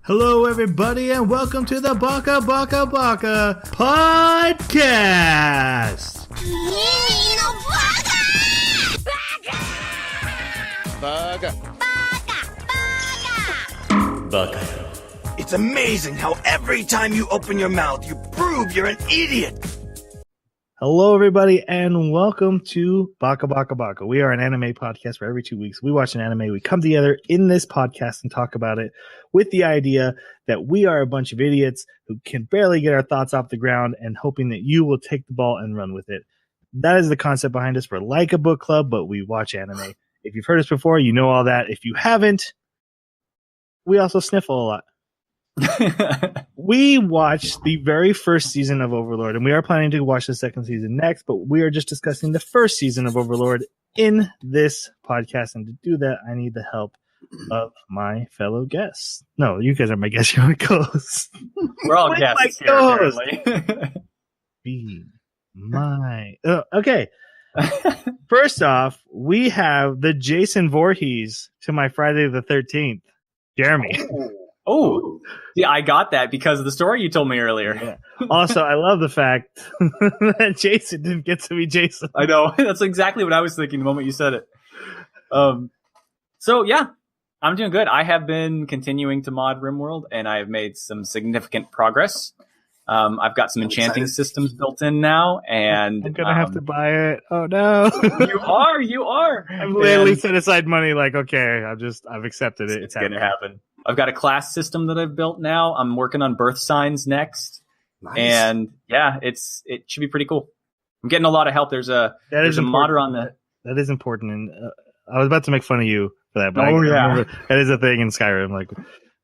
Hello, everybody, and welcome to the Baka podcast. Baka. It's amazing how every time you open your mouth, you prove you're an idiot. Hello, everybody, and welcome to Baka. We are an anime podcast where every 2 weeks we watch an anime. We come together in this podcast and talk about it with the idea that we are a bunch of idiots who can barely get our thoughts off the ground and hoping that you will take the ball and run with it. That is the concept behind us. We're like a book club, but we watch anime. If you've heard us before, you know all that. If you haven't, we also sniffle a lot. We watched the very first season of Overlord, and we are planning to watch the second season next, but we are just discussing the first season of Overlord in this podcast, and to do that, I need the help of my fellow guests. No, you guys are my guests. You're my co-hosts. We're all guests here, apparently. Be my... okay. First off, we have the Jason Voorhees to my Friday the 13th. Jeremy. Oh, yeah, I got that because of the story you told me earlier. Yeah. Also, I love the fact that Jason didn't get to be Jason. I know. That's exactly what I was thinking the moment you said it. So, yeah, I'm doing good. I have been continuing to mod RimWorld, and I have made some significant progress. I've got some enchanting systems built in now, and I'm going to have to buy it. Oh, no. You are. I've literally set aside money like, okay, I've accepted it. It's going to happen. I've got a class system that I've built now. I'm working on birth signs next. Nice. And yeah, it should be pretty cool. I'm getting a lot of help. There's a modder on the... That is important. And I was about to make fun of you for that, but I remember that is a thing in Skyrim, like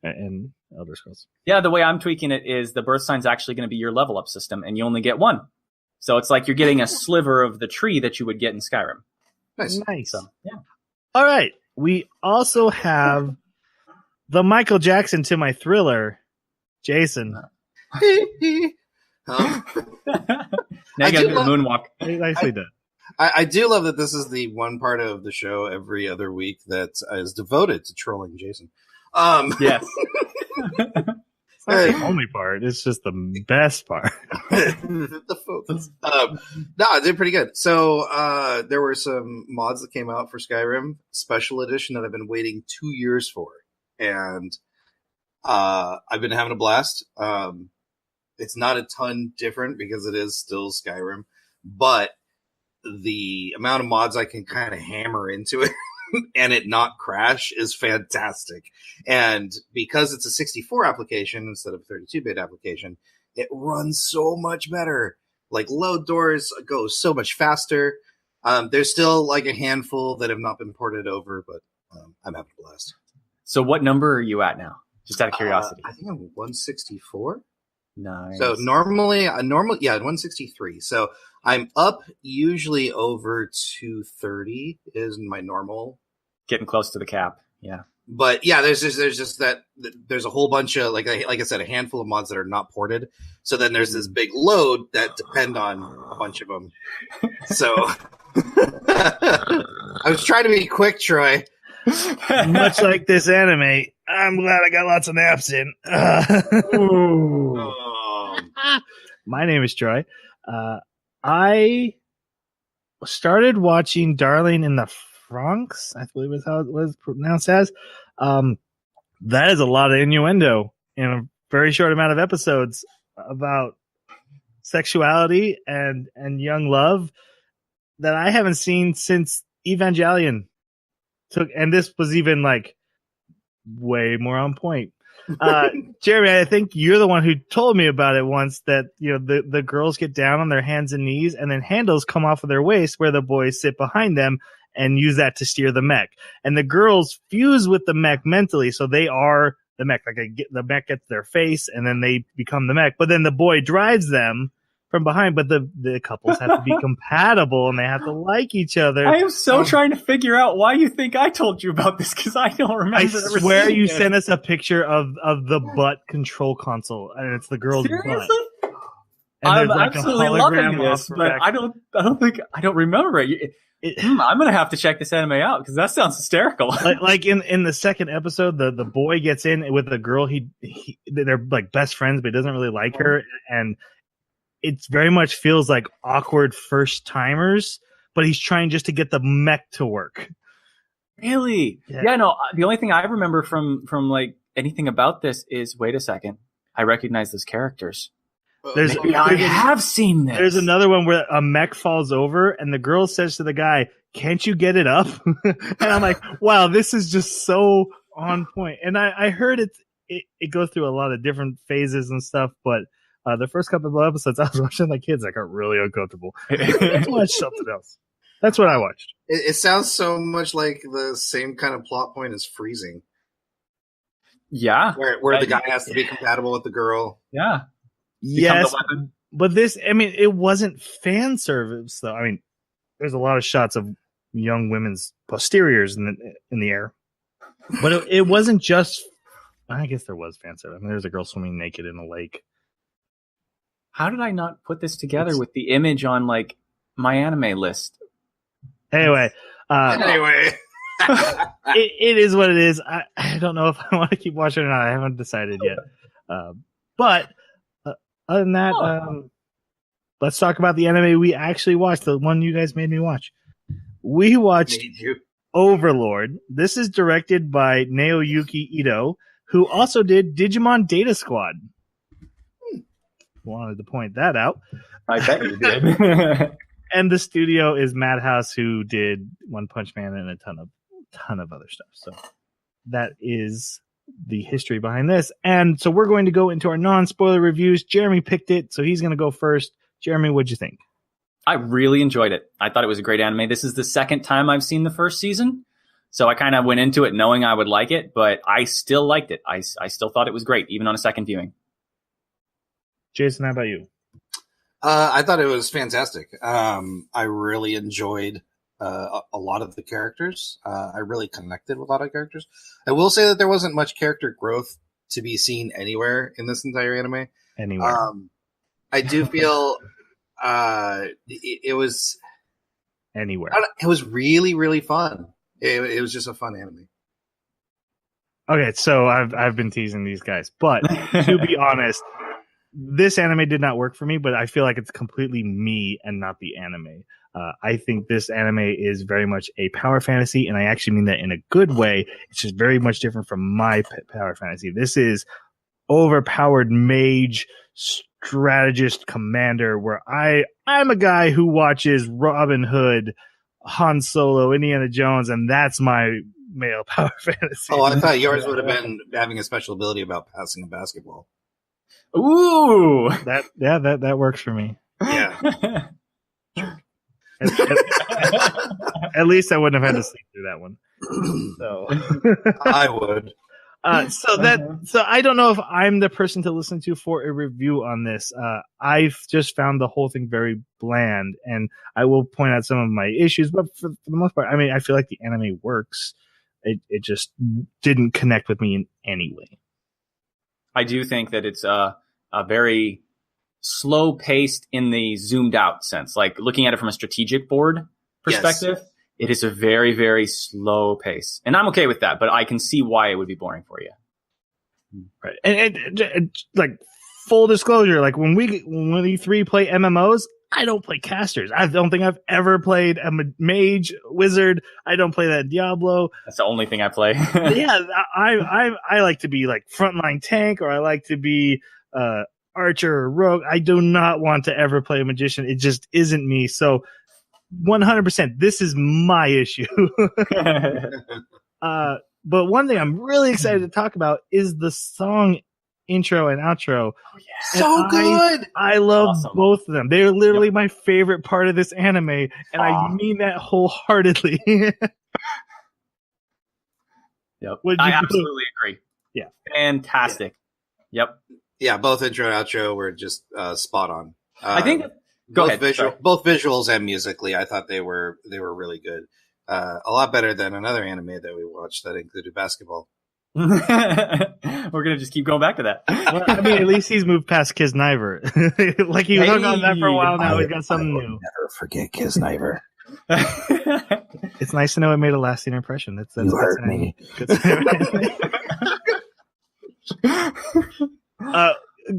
in Elder Scrolls. Yeah, the way I'm tweaking it is the birth sign's actually going to be your level up system, and you only get one. So it's like you're getting a sliver of the tree that you would get in Skyrim. Nice. So, yeah. All right. We also have the Michael Jackson to my Thriller, Jason. Now you got to do a moonwalk. Nicely done. I do love that this is the one part of the show every other week that is devoted to trolling Jason. Yes. It's not the only part. It's just the best part. The focus. No, I did pretty good. So there were some mods that came out for Skyrim, special edition that I've been waiting 2 years for. And I've been having a blast. It's not a ton different because it is still Skyrim, but the amount of mods I can kind of hammer into it and it not crash is fantastic. And because it's a 64 application instead of a 32-bit application, it runs so much better. Like load doors go so much faster. There's still like a handful that have not been ported over, but I'm having a blast. So what number are you at now? Just out of curiosity. I think I'm 164. Nice. So normally, 163. So I'm up usually over 230 is my normal. Getting close to the cap. Yeah. But yeah, there's just that there's a whole bunch of like I said, a handful of mods that are not ported. So then there's this big load that depend on a bunch of them. So I was trying to be quick, Troy. Much like this anime, I'm glad I got lots of naps in. My name is Troy. I started watching Darling in the Franxx, I believe is how it was pronounced as. That is a lot of innuendo in a very short amount of episodes about sexuality and young love that I haven't seen since Evangelion. And this was even like way more on point. Jeremy, I think you're the one who told me about it once, that the girls get down on their hands and knees and then handles come off of their waist where the boys sit behind them and use that to steer the mech. And the girls fuse with the mech mentally, so they are the mech. Like the mech gets their face and then they become the mech. But then the boy drives them from behind, but the couples have to be compatible and they have to like each other. I am so trying to figure out why you think I told you about this, because I don't remember. I swear you sent us a picture of the butt control console, and it's the girl's Seriously? butt. And I'm there's like a absolutely hologram loving this, off but back. I don't remember it. I'm gonna have to check this anime out because that sounds hysterical. Like in the second episode, the boy gets in with the girl. They're like best friends, but he doesn't really like her, and it very much feels like awkward first timers. But he's trying just to get the mech to work. Really? Yeah. No. The only thing I remember from like anything about this is, wait a second, I recognize those characters. I have seen this. There's another one where a mech falls over, and the girl says to the guy, "Can't you get it up?" And I'm like, "Wow, this is just so on point." And I heard it goes through a lot of different phases and stuff, but the first couple of episodes I was watching my kids, I got really uncomfortable. Let's watch something else. That's what I watched. It sounds so much like the same kind of plot point as Freezing. Yeah. Where the guy has to be compatible with the girl. Yeah. Yes, but this, I mean, it wasn't fan service, though. I mean, there's a lot of shots of young women's posteriors in the air, but it wasn't just. I guess there was fan service. I mean, there's a girl swimming naked in a lake. How did I not put this together with the image on like my anime list? Anyway, it is what it is. I don't know if I want to keep watching or not. I haven't decided yet. But other than that, let's talk about the anime we actually watched. The one you guys made me watch. We watched Overlord. This is directed by Naoyuki Ito, who also did Digimon Data Squad. Wanted to point that out. I bet you did. And the studio is Madhouse, who did One Punch Man and a ton of other stuff. So that is the history behind this. And so we're going to go into our non-spoiler reviews. Jeremy picked it, so he's going to go first. Jeremy, what'd you think? I really enjoyed it. I thought it was a great anime. This is the second time I've seen the first season, so I kind of went into it knowing I would like it, but I still liked it. I still thought it was great, even on a second viewing. Jason, how about you? I thought it was fantastic. I really enjoyed a lot of the characters. I really connected with a lot of characters. I will say that there wasn't much character growth to be seen anywhere in this entire anime. Anywhere. I do feel it was anywhere. It was really, really fun. It was just a fun anime. Okay, so I've been teasing these guys, but to be honest, this anime did not work for me, but I feel like it's completely me and not the anime. I think this anime is very much a power fantasy, and I actually mean that in a good way. It's just very much different from my power fantasy. This is overpowered mage strategist commander, where I'm a guy who watches Robin Hood, Han Solo, Indiana Jones, and that's my male power fantasy. Oh, I thought yours would have been having a special ability about passing a basketball. Ooh, that works for me. Yeah. At least I wouldn't have had to sleep through that one. So I would. So I don't know if I'm the person to listen to for a review on this. I've just found the whole thing very bland, and I will point out some of my issues, but for the most part, I mean, I feel like the anime works. It just didn't connect with me in any way. I do think that it's a very slow paced in the zoomed out sense. Like looking at it from a strategic board perspective, yes. It is a very, very slow pace. And I'm okay with that, but I can see why it would be boring for you. Right. And like full disclosure, like when we three play MMOs, I don't play casters. I don't think I've ever played a mage, wizard. I don't play that Diablo. That's the only thing I play. Yeah, I like to be like frontline tank, or I like to be archer or rogue. I do not want to ever play a magician. It just isn't me. So 100%, this is my issue. But one thing I'm really excited to talk about is the song intro and outro. Oh, yeah. So good. I love both of them. They're literally my favorite part of this anime, and I mean that wholeheartedly. Yep. I absolutely agree. Yeah. Fantastic. Yeah. Yep. Yeah, both intro and outro were just spot on. I think both visuals and musically, I thought they were really good. A lot better than another anime that we watched that included basketball. We're gonna just keep going back to that. Well, I mean, at least he's moved past Kisniver. Like he was hung on that for a while. Now he's got something new. Never forget Kisniver. It's nice to know it made a lasting impression. That's You hurt me.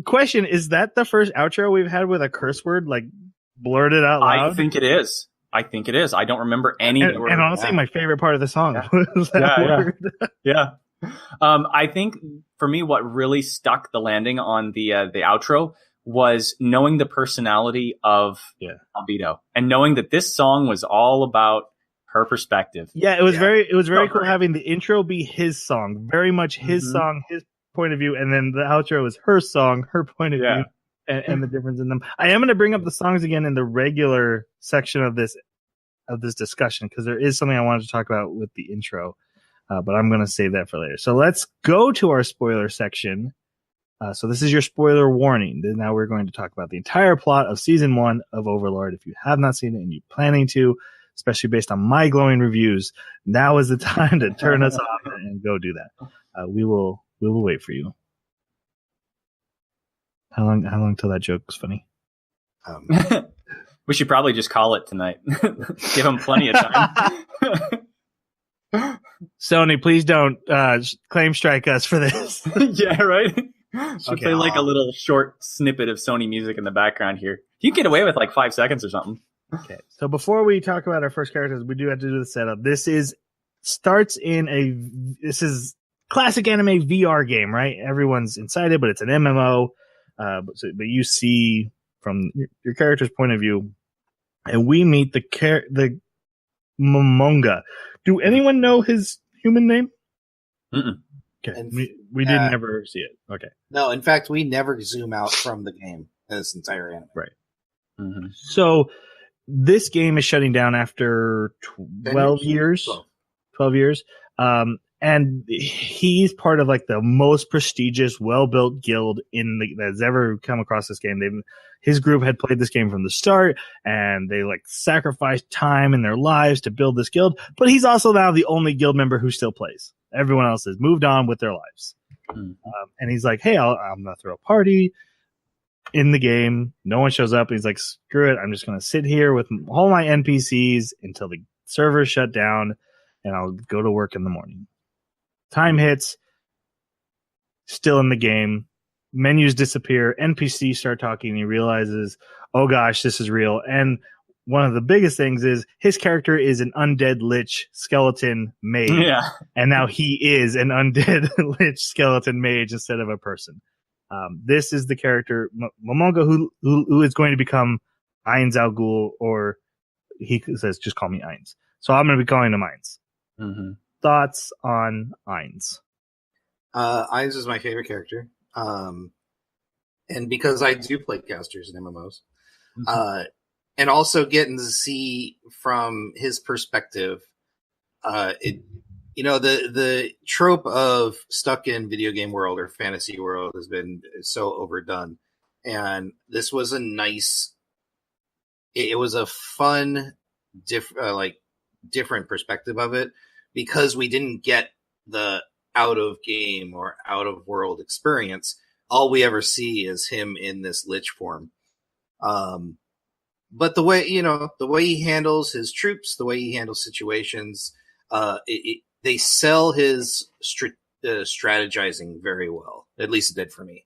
Question: is that the first outro we've had with a curse word like blurted out loud? I think it is. I don't remember any. And honestly, my favorite part of the song was that word. Yeah. I think for me, what really stuck the landing on the outro was knowing the personality of Albedo and knowing that this song was all about her perspective. Yeah, it was very cool having the intro be his song, very much his song, his point of view, and then the outro is her song, her point of view, and the difference in them. I am going to bring up the songs again in the regular section of this discussion because there is something I wanted to talk about with the intro. But I'm going to save that for later. So let's go to our spoiler section. So this is your spoiler warning. Now we're going to talk about the entire plot of season 1 of Overlord. If you have not seen it and you're planning to, especially based on my glowing reviews, now is the time to turn us off and go do that. We will wait for you. How long till that joke was funny? We should probably just call it tonight. Give him plenty of time. Sony, please don't claim strike us for this. Yeah, right? Should play like a little short snippet of Sony music in the background here. You can get away with like 5 seconds or something. Okay. So before we talk about our first characters, we do have to do the setup. This is classic anime VR game, right? Everyone's inside it, but it's an MMO. But you see from your character's point of view, and we meet the Momonga. Do anyone know his human name? Mm-mm. Okay, we didn't ever see it. Okay. No, in fact, we never zoom out from the game in this entire anime. Right. Mm-hmm. So this game is shutting down after 12 years. 12 years. And he's part of like the most prestigious, well-built guild that's ever come across this game. His group had played this game from the start, and they like sacrificed time in their lives to build this guild. But he's also now the only guild member who still plays. Everyone else has moved on with their lives. And he's like, "Hey, I'm gonna throw a party in the game." No one shows up. He's like, "Screw it! I'm just gonna sit here with all my NPCs until the server's shut down, and I'll go to work in the morning." Time hits, still in the game. Menus disappear. NPCs start talking. And he realizes, oh gosh, this is real. And one of the biggest things is his character is an undead lich skeleton mage. Yeah. And now he is an undead lich skeleton mage instead of a person. This is the character, Momonga, who is going to become Ainz Al Ghul, or he says, just call me Ainz. So I'm going to be calling him Ainz. Mm-hmm. Thoughts on Ainz? Ainz is my favorite character. And because I do play casters and MMOs, and also getting to see from his perspective, the trope of stuck in video game world or fantasy world has been so overdone. And this was a nice, it was a fun, different perspective of it, because we didn't get the out of game or out of world experience. All we ever see is him in this lich form. But the way he handles his troops, the way he handles situations, they sell his strategizing very well. At least it did for me.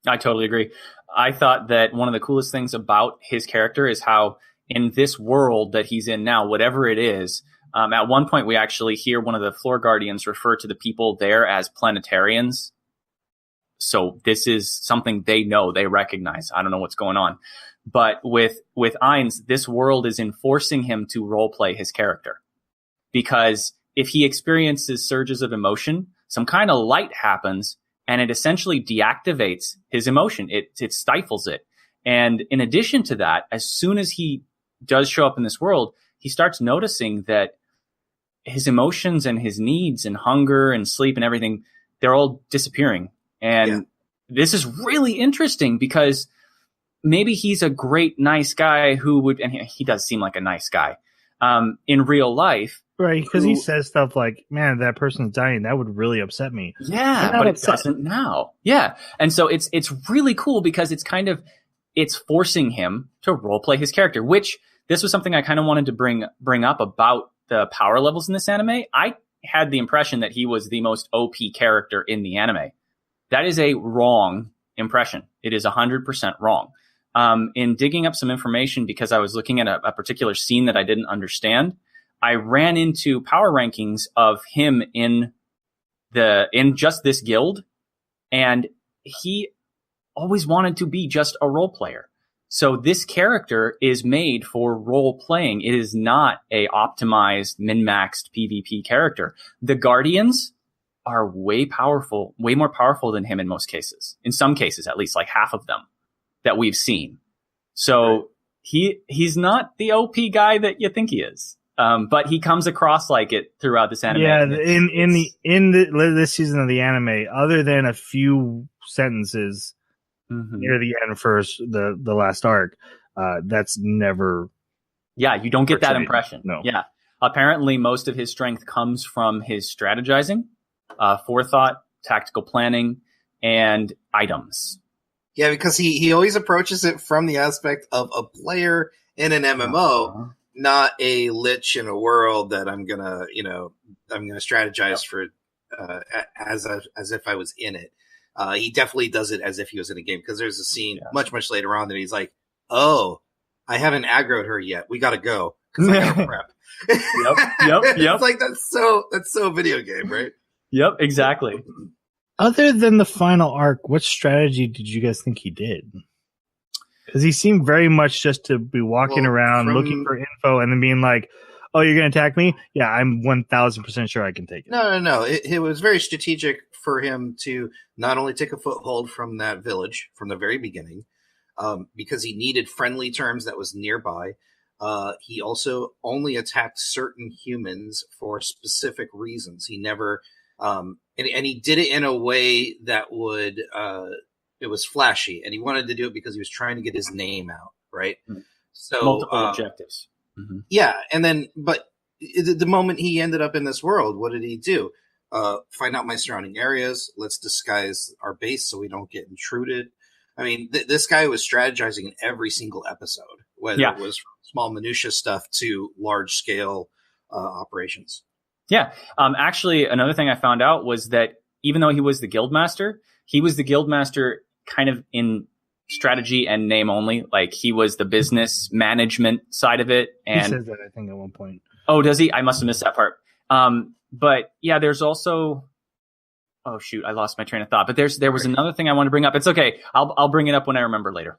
I totally agree. I thought that one of the coolest things about his character is how in this world that he's in now, whatever it is, at one point we actually hear one of the floor guardians refer to the people there as planetarians. So this is something they know, they recognize. I don't know what's going on. But with Ainz, this world is enforcing him to roleplay his character. Because if he experiences surges of emotion, some kind of light happens, and it essentially deactivates his emotion. It stifles it. And in addition to that, as soon as he does show up in this world, he starts noticing that his emotions and his needs and hunger and sleep and everything, they're all disappearing. And this is really interesting because maybe he's a great, nice guy who would, and he does seem like a nice guy in real life, Right, because he says stuff like, man, that person's dying. That would really upset me. Yeah, but it doesn't now. Yeah. And so it's really cool because it's forcing him to role play his character, which this was something I kind of wanted to bring up about the power levels in this anime. I had the impression that he was the most OP character in the anime. That is a wrong impression. It is 100% wrong. In digging up some information, because I was looking at a particular scene that I didn't understand, I ran into power rankings of him in just this guild, and he always wanted to be just a role player. So this character is made for role playing. It is not a optimized, min-maxed PvP character. The Guardians are way more powerful than him in most cases. In some cases, at least, like half of them that we've seen. So he's not the OP guy that you think he is. But he comes across like it throughout this anime. Yeah, in this season of the anime, other than a few sentences near the end first, the last arc, that's never. Yeah, you don't get that impression. No. Yeah, apparently most of his strength comes from his strategizing, forethought, tactical planning, and items. Yeah, because he always approaches it from the aspect of a player in an MMO. Not a lich in a world that I'm gonna strategize for as if I was in it. He definitely does it as if he was in a game, because there's a scene much later on that he's like, "Oh, I haven't aggroed her yet. We gotta go because I gotta prep." Yep. It's like that's so video game, right? Yep, exactly. Other than the final arc, what strategy did you guys think he did? Because he seemed very much just to be walking around looking for info and then being like, "Oh, you're going to attack me? Yeah, I'm 1,000% sure I can take it." No. It was very strategic for him to not only take a foothold from that village from the very beginning, because he needed friendly terms that was nearby. He also only attacked certain humans for specific reasons. He never, and he did it in a way that would. It was flashy, and he wanted to do it because he was trying to get his name out, right? So multiple objectives. Yeah, and then, but the moment he ended up in this world, what did he do? Find out my surrounding areas. Let's disguise our base so we don't get intruded. I mean, this guy was strategizing in every single episode, whether it was from small minutia stuff to large scale operations. Yeah. Actually, another thing I found out was that even though he was the guildmaster kind of in strategy and name only. Like, he was the business management side of it. And he says that, I think, at one point. Oh, does he? I must have missed that part. But yeah, there's also. Oh shoot, I lost my train of thought. But there was another thing I wanted to bring up. It's okay. I'll bring it up when I remember later.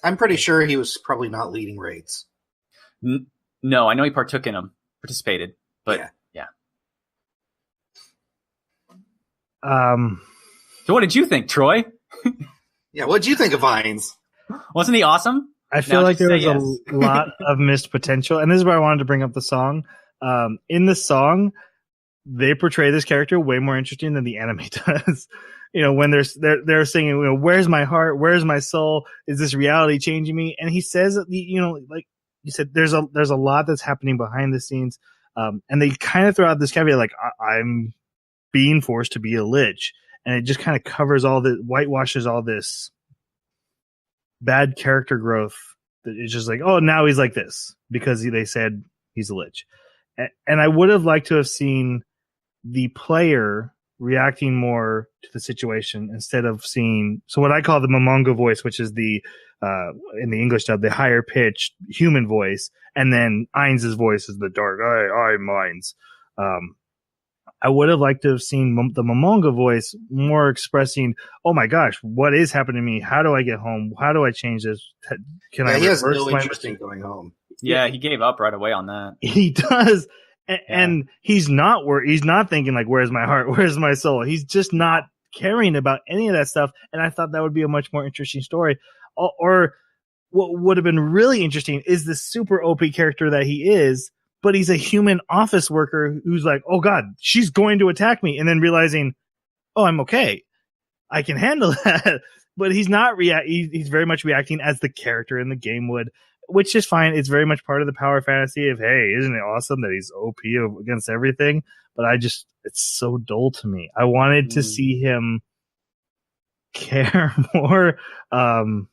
I'm pretty sure he was probably not leading raids. No, I know he participated, but yeah. So what did you think, Troy? Yeah, what did you think of Vines? Wasn't he awesome? I feel like there was a lot of missed potential, and this is where I wanted to bring up the song. In the song, they portray this character way more interesting than the anime does. You know, when they're singing, you know, "Where's my heart? Where's my soul? Is this reality changing me?" And he says, you know, like you said, there's a lot that's happening behind the scenes, and they kind of throw out this caveat like, "I'm being forced to be a lich," and it just kind of covers whitewashes all this bad character growth. That it's just like, oh, now he's like this because they said he's a lich. And I would have liked to have seen the player reacting more to the situation instead of seeing, so what I call the Momonga voice, which is the in the English dub, the higher pitched human voice, and then Ainz' voice is the dark I minds. I would have liked to have seen the Momonga voice more expressing, oh my gosh, what is happening to me? How do I get home? How do I change this? Can I? He has no interest in going home. Yeah, he gave up right away on that. He does. And he's not thinking like, where's my heart? Where's my soul? He's just not caring about any of that stuff. And I thought that would be a much more interesting story. Or what would have been really interesting is the super OP character that he is, but he's a human office worker who's like, oh God, she's going to attack me. And then realizing, oh, I'm okay. I can handle that. But he's not he's very much reacting as the character in the game would. which is fine. It's very much part of the power fantasy of, hey, isn't it awesome that he's OP against everything? But it's so dull to me. I wanted to see him care more. And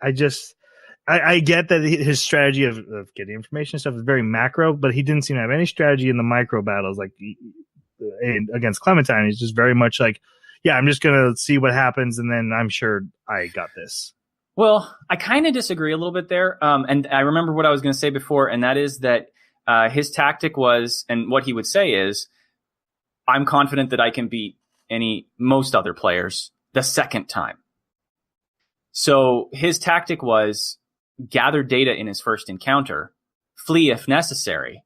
I get that his strategy of getting information and stuff is very macro, but he didn't seem to have any strategy in the micro battles like against Clementine. He's just very much like, yeah, I'm just going to see what happens, and then I'm sure I got this. Well, I kind of disagree a little bit there. And I remember what I was going to say before, and that is that his tactic was, and what he would say is, I'm confident that I can beat most other players the second time. So his tactic was gather data in his first encounter, flee if necessary,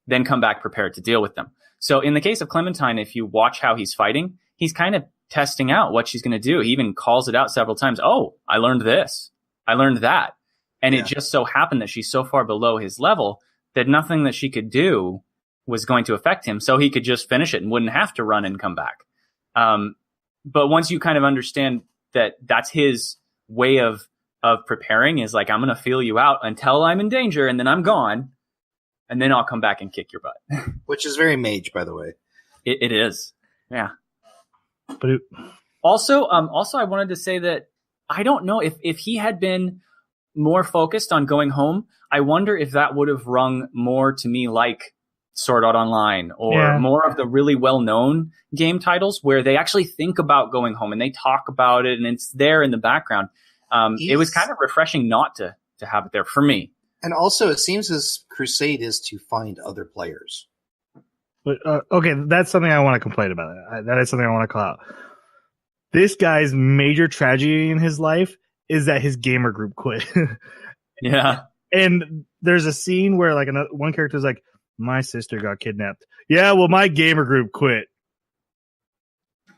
then come back prepared to deal with them. So in the case of Clementine, if you watch how he's fighting, he's kind of testing out what she's going to do. He even calls it out several times. Oh, I learned this. I learned that. And it just so happened that she's so far below his level that nothing that she could do was going to affect him. So he could just finish it and wouldn't have to run and come back. But once you kind of understand that that's his way of preparing, is like, I'm going to feel you out until I'm in danger, and then I'm gone, and then I'll come back and kick your butt. Which is very mage, by the way. It is. Yeah. But also, I wanted to say that I don't know if he had been more focused on going home, I wonder if that would have rung more to me like Sword Art Online or more of the really well-known game titles where they actually think about going home and they talk about it and it's there in the background. It was kind of refreshing not to have it there for me. And also, it seems his crusade is to find other players. But okay, that's something I want to complain about. That is something I want to call out. This guy's major tragedy in his life is that his gamer group quit. Yeah. And there's a scene where like one character's like, my sister got kidnapped. Yeah, well, my gamer group quit.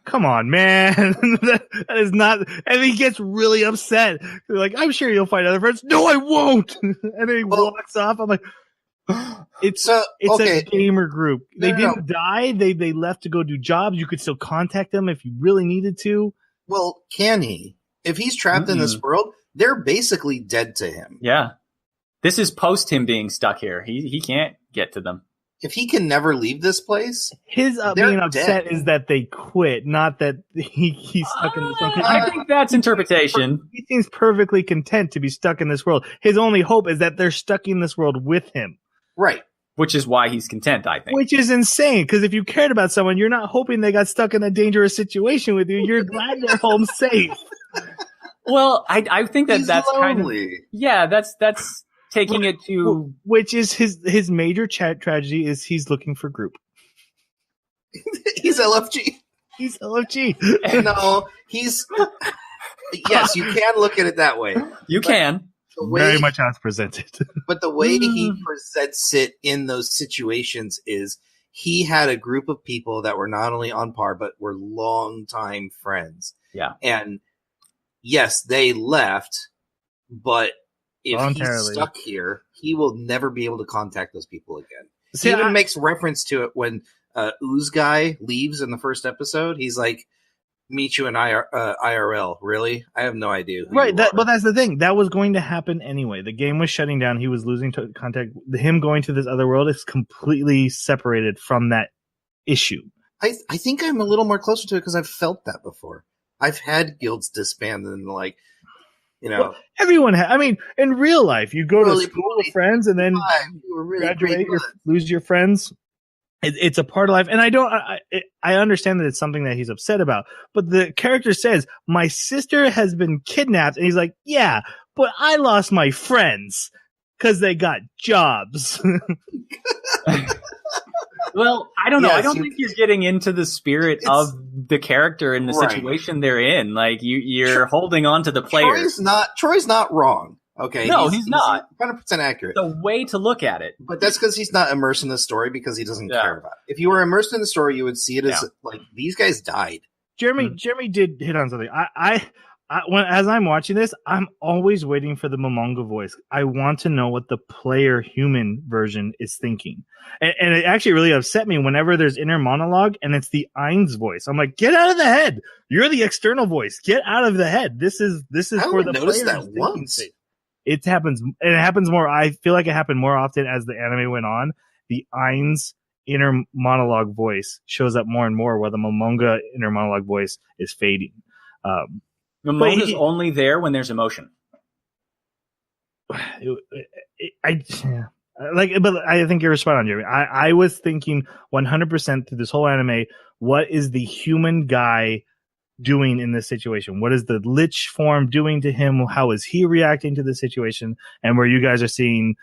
Come on, man. that is not. And he gets really upset. They're like, I'm sure you'll find other friends. No, I won't. And then he walks off. I'm like, it's a gamer group. They didn't die. They left to go do jobs. You could still contact them if you really needed to. Well, can he? If he's trapped in this world, they're basically dead to him. Yeah. This is post him being stuck here. He can't get to them. If he can never leave this place, his being upset is that they quit, not that he's stuck in this world. I think that's interpretation. He seems perfectly content to be stuck in this world. His only hope is that they're stuck in this world with him. Right. Which is why he's content, I think. Which is insane, because if you cared about someone, you're not hoping they got stuck in a dangerous situation with you. You're glad they're home safe. Well, I think that's kind of... Yeah, that's taking it to... Which is his major tragedy is he's looking for group. He's LFG. He's LFG. No, he's... Yes, you can look at it that way. You can. Very much how it's presented. But the way he presents it in those situations is he had a group of people that were not only on par, but were longtime friends. Yeah. And yes, they left, but if he's stuck here, he will never be able to contact those people again. He even makes reference to it when Ooze Guy leaves in the first episode. He's like, meet you in IRL. Really? I have no idea. Right. But that's the thing. That was going to happen anyway. The game was shutting down. He was losing contact. Him going to this other world is completely separated from that issue. I think I'm a little more closer to it because I've felt that before. I've had guilds disband and like, well, everyone I mean, in real life, you go to school with friends and then graduate, lose your friends. It's a part of life, and I understand that it's something that he's upset about. But the character says, "My sister has been kidnapped," and he's like, "Yeah, but I lost my friends because they got jobs." Well, I don't know. I don't think you're getting into the spirit of the character and the situation they're in. Like you're holding on to the players. Troy's not wrong. Okay. No, he's not 100% accurate. The way to look at it. But that's because he's not immersed in the story because he doesn't care about it. If you were immersed in the story, you would see it as like these guys died. Jeremy did hit on something. As I'm watching this, I'm always waiting for the Momonga voice. I want to know what the player human version is thinking. And it actually really upset me whenever there's inner monologue and it's the Ainz voice. I'm like, get out of the head. You're the external voice. Get out of the head. This is I for the noticed player's that once. State. it happens, and it happens more. I feel like it happened more often as the anime went on. The Ain's inner monologue voice shows up more and more, while the Momonga inner monologue voice is fading. Momonga's only there when there's emotion. But I think you're spot on, Jeremy. I was thinking 100% through this whole anime, what is the human guy doing in this situation? What is the lich form doing to him? How is he reacting to the situation? And where you guys are seeing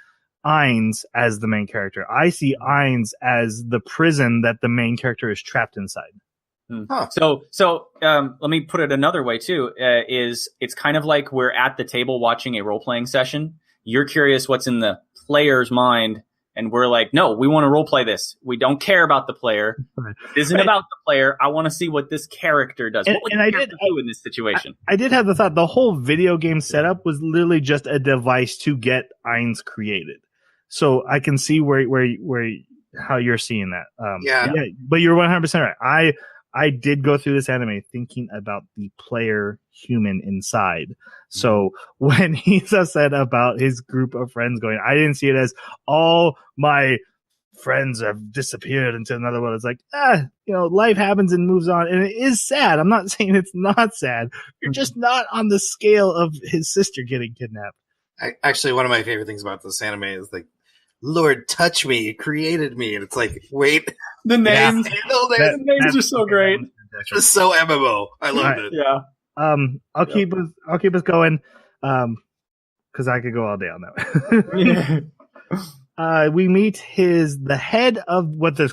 Ainz as the main character. I see Ainz as the prison that the main character is trapped inside. Huh. So let me put it another way too. Is it's kind of like we're at the table watching a role playing session. You're curious what's in the player's mind, and we're like, no, we want to role play this. We don't care about the player. It isn't about the player. I want to see what this character does. What would the character do in this situation? I did have the thought. The whole video game setup was literally just a device to get Ainz created. So I can see where how you're seeing that. Yeah, but you're 100% right. I did go through this anime thinking about the player human inside. So when he's upset about his group of friends going, I didn't see it as all my friends have disappeared into another world. It's like, life happens and moves on. And it is sad. I'm not saying it's not sad. You're just not on the scale of his sister getting kidnapped. Actually, one of my favorite things about this anime is like, Lord, touch me, created me. And it's like, wait. The names. The names are so great. It's so MMO. I loved it. Yeah. I'll keep us going. Because I could go all day on that. We meet the head of what they're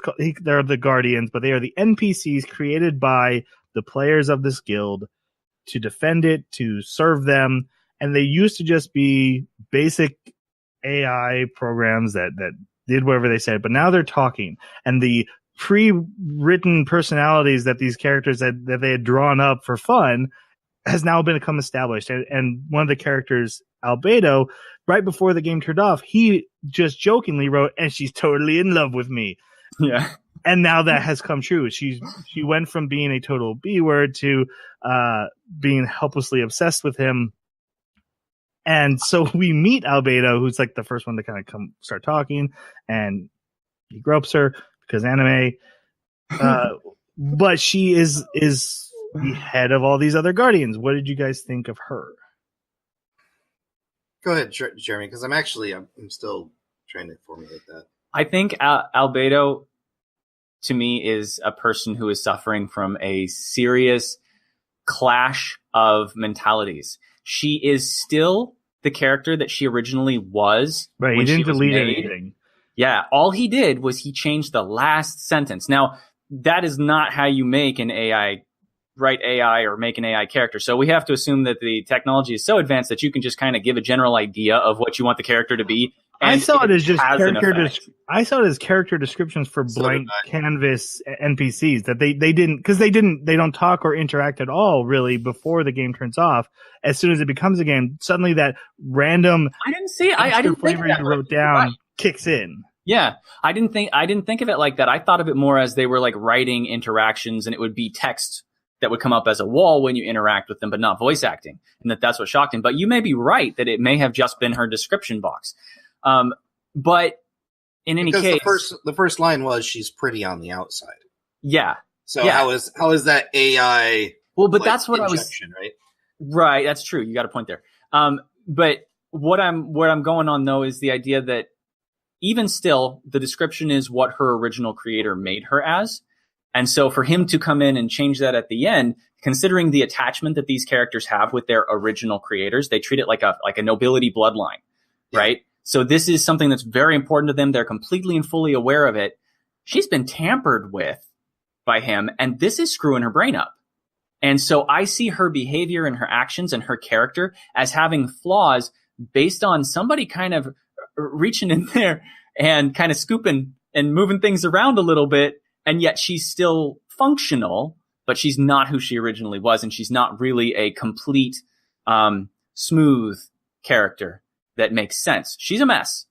the Guardians, but they are the NPCs created by the players of this guild to defend it, to serve them. And they used to just be basic AI programs that did whatever they said, but now they're talking, and the pre-written personalities that these characters that they had drawn up for fun has now become established. And one of the characters, Albedo, right before the game turned off, he just jokingly wrote, "And she's totally in love with me." Yeah. And now that has come true. She went from being a total B word to being helplessly obsessed with him. And so we meet Albedo, who's like the first one to kind of start talking, and he gropes her because anime. But she is the head of all these other Guardians. What did you guys think of her? Go ahead, Jeremy, because I'm still trying to formulate that. I think Albedo, to me, is a person who is suffering from a serious clash of mentalities. She is still the character that she originally was. Right, he didn't delete anything. Yeah, all he did was he changed the last sentence. Now, that is not how you make an AI, write AI or make an AI character. So we have to assume that the technology is so advanced that you can just kind of give a general idea of what you want the character to be. I saw it as just I saw it as character descriptions for blank canvas NPCs that they didn't, because they don't talk or interact at all really before the game turns off. As soon as it becomes a game, suddenly that random I didn't flavor you wrote down kicks in. Yeah, I didn't think of it like that. I thought of it more as they were like writing interactions, and it would be text that would come up as a wall when you interact with them, but not voice acting, and that's what shocked him. But you may be right that it may have just been her description box. But in any case, the first line was, "She's pretty on the outside." Yeah. So how is that AI? Well, but that's what right? Right. That's true. You got a point there. But where I'm going on though is the idea that even still, the description is what her original creator made her as. And so for him to come in and change that at the end, considering the attachment that these characters have with their original creators, they treat it like a nobility bloodline, right? So this is something that's very important to them. They're completely and fully aware of it. She's been tampered with by him, and this is screwing her brain up. And so I see her behavior and her actions and her character as having flaws based on somebody kind of reaching in there and kind of scooping and moving things around a little bit. And yet she's still functional, but she's not who she originally was. And she's not really a complete, smooth character that makes sense. She's a mess.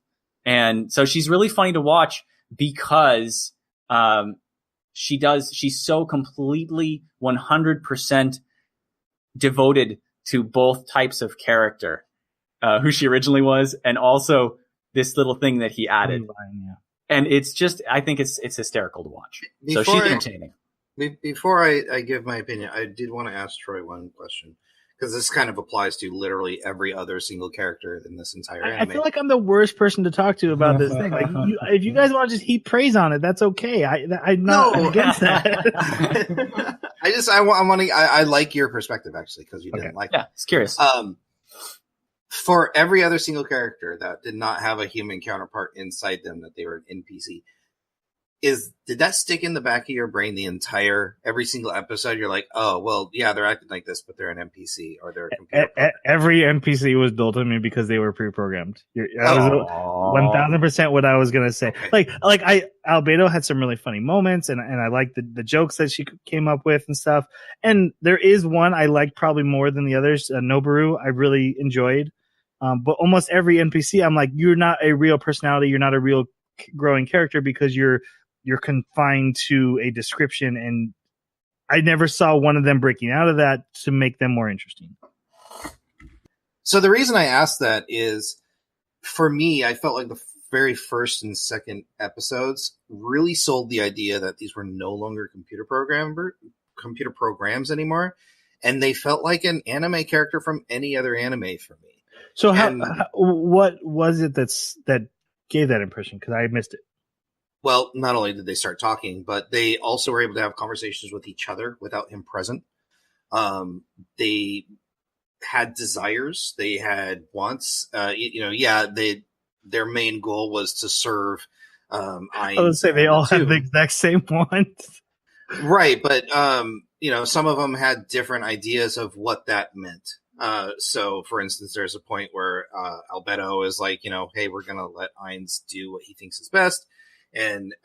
And so she's really funny to watch because, she's so completely 100% devoted to both types of character. who she originally was, and also this little thing that he added. And it's just, I think it's hysterical to watch. So she's entertaining. Before I give my opinion, I did want to ask Troy one question, because this kind of applies to literally every other single character in this entire anime. I feel like I'm the worst person to talk to about this thing. Like, if you guys want to just heap praise on it, that's okay. I'm not against that. I like your perspective, actually, because you didn't like it. Yeah, it's curious. For every other single character that did not have a human counterpart inside them, that they were an NPC, did that stick in the back of your brain every single episode? You're like, oh, well, yeah, they're acting like this, but they're an NPC or they're a computer. Every NPC was built on me because they were pre-programmed. That was 1000% what I was gonna say. Okay. Albedo had some really funny moments, and I liked the jokes that she came up with and stuff. And there is one I liked probably more than the others. Noboru, I really enjoyed. But almost every NPC, I'm like, you're not a real personality. You're not a real growing character because you're confined to a description, and I never saw one of them breaking out of that to make them more interesting. So the reason I asked that is, for me, I felt like the very first and second episodes really sold the idea that these were no longer computer programs anymore, and they felt like an anime character from any other anime for me. So what was it that gave that impression? Because I missed it. Well, not only did they start talking, but they also were able to have conversations with each other without him present. They had desires. They had wants. Their main goal was to serve. I would say they all had the exact same wants. Right, but some of them had different ideas of what that meant. So, for instance, there's a point where Albedo is like, hey, we're going to let Ainz do what he thinks is best. And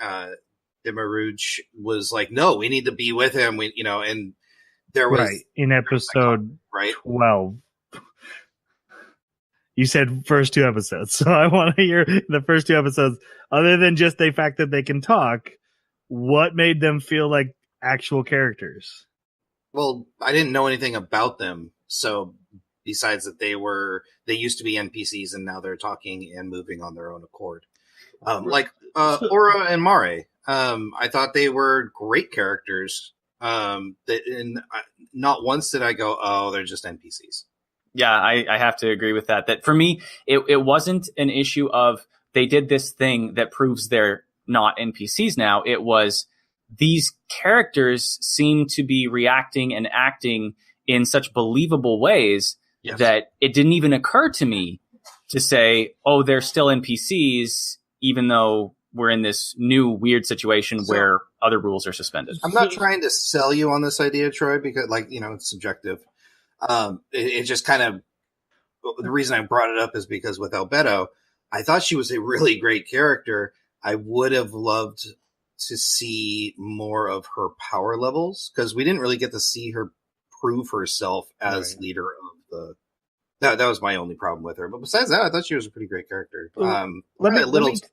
Demarouge was like, no, we need to be with him. And there was... Right, in episode 12. You said first 2 episodes, so I want to hear the first 2 episodes. Other than just the fact that they can talk, what made them feel like actual characters? Well, I didn't know anything about them, so besides that they used to be NPCs and now they're talking and moving on their own accord. Aura and Mare. I thought they were great characters. Not once did I go, oh, they're just NPCs. Yeah, I have to agree with that. That for me, it wasn't an issue of they did this thing that proves they're not NPCs now. It was these characters seem to be reacting and acting in such believable ways that it didn't even occur to me to say, oh, they're still NPCs, even though we're in this new weird situation where other rules are suspended. I'm not trying to sell you on this idea, Troy, because it's subjective. It just kind of, the reason I brought it up is because with Albedo, I thought she was a really great character. I would have loved to see more of her power levels, because we didn't really get to see her prove herself as leader of the... That was my only problem with her. But besides that, I thought she was a pretty great character. A little strong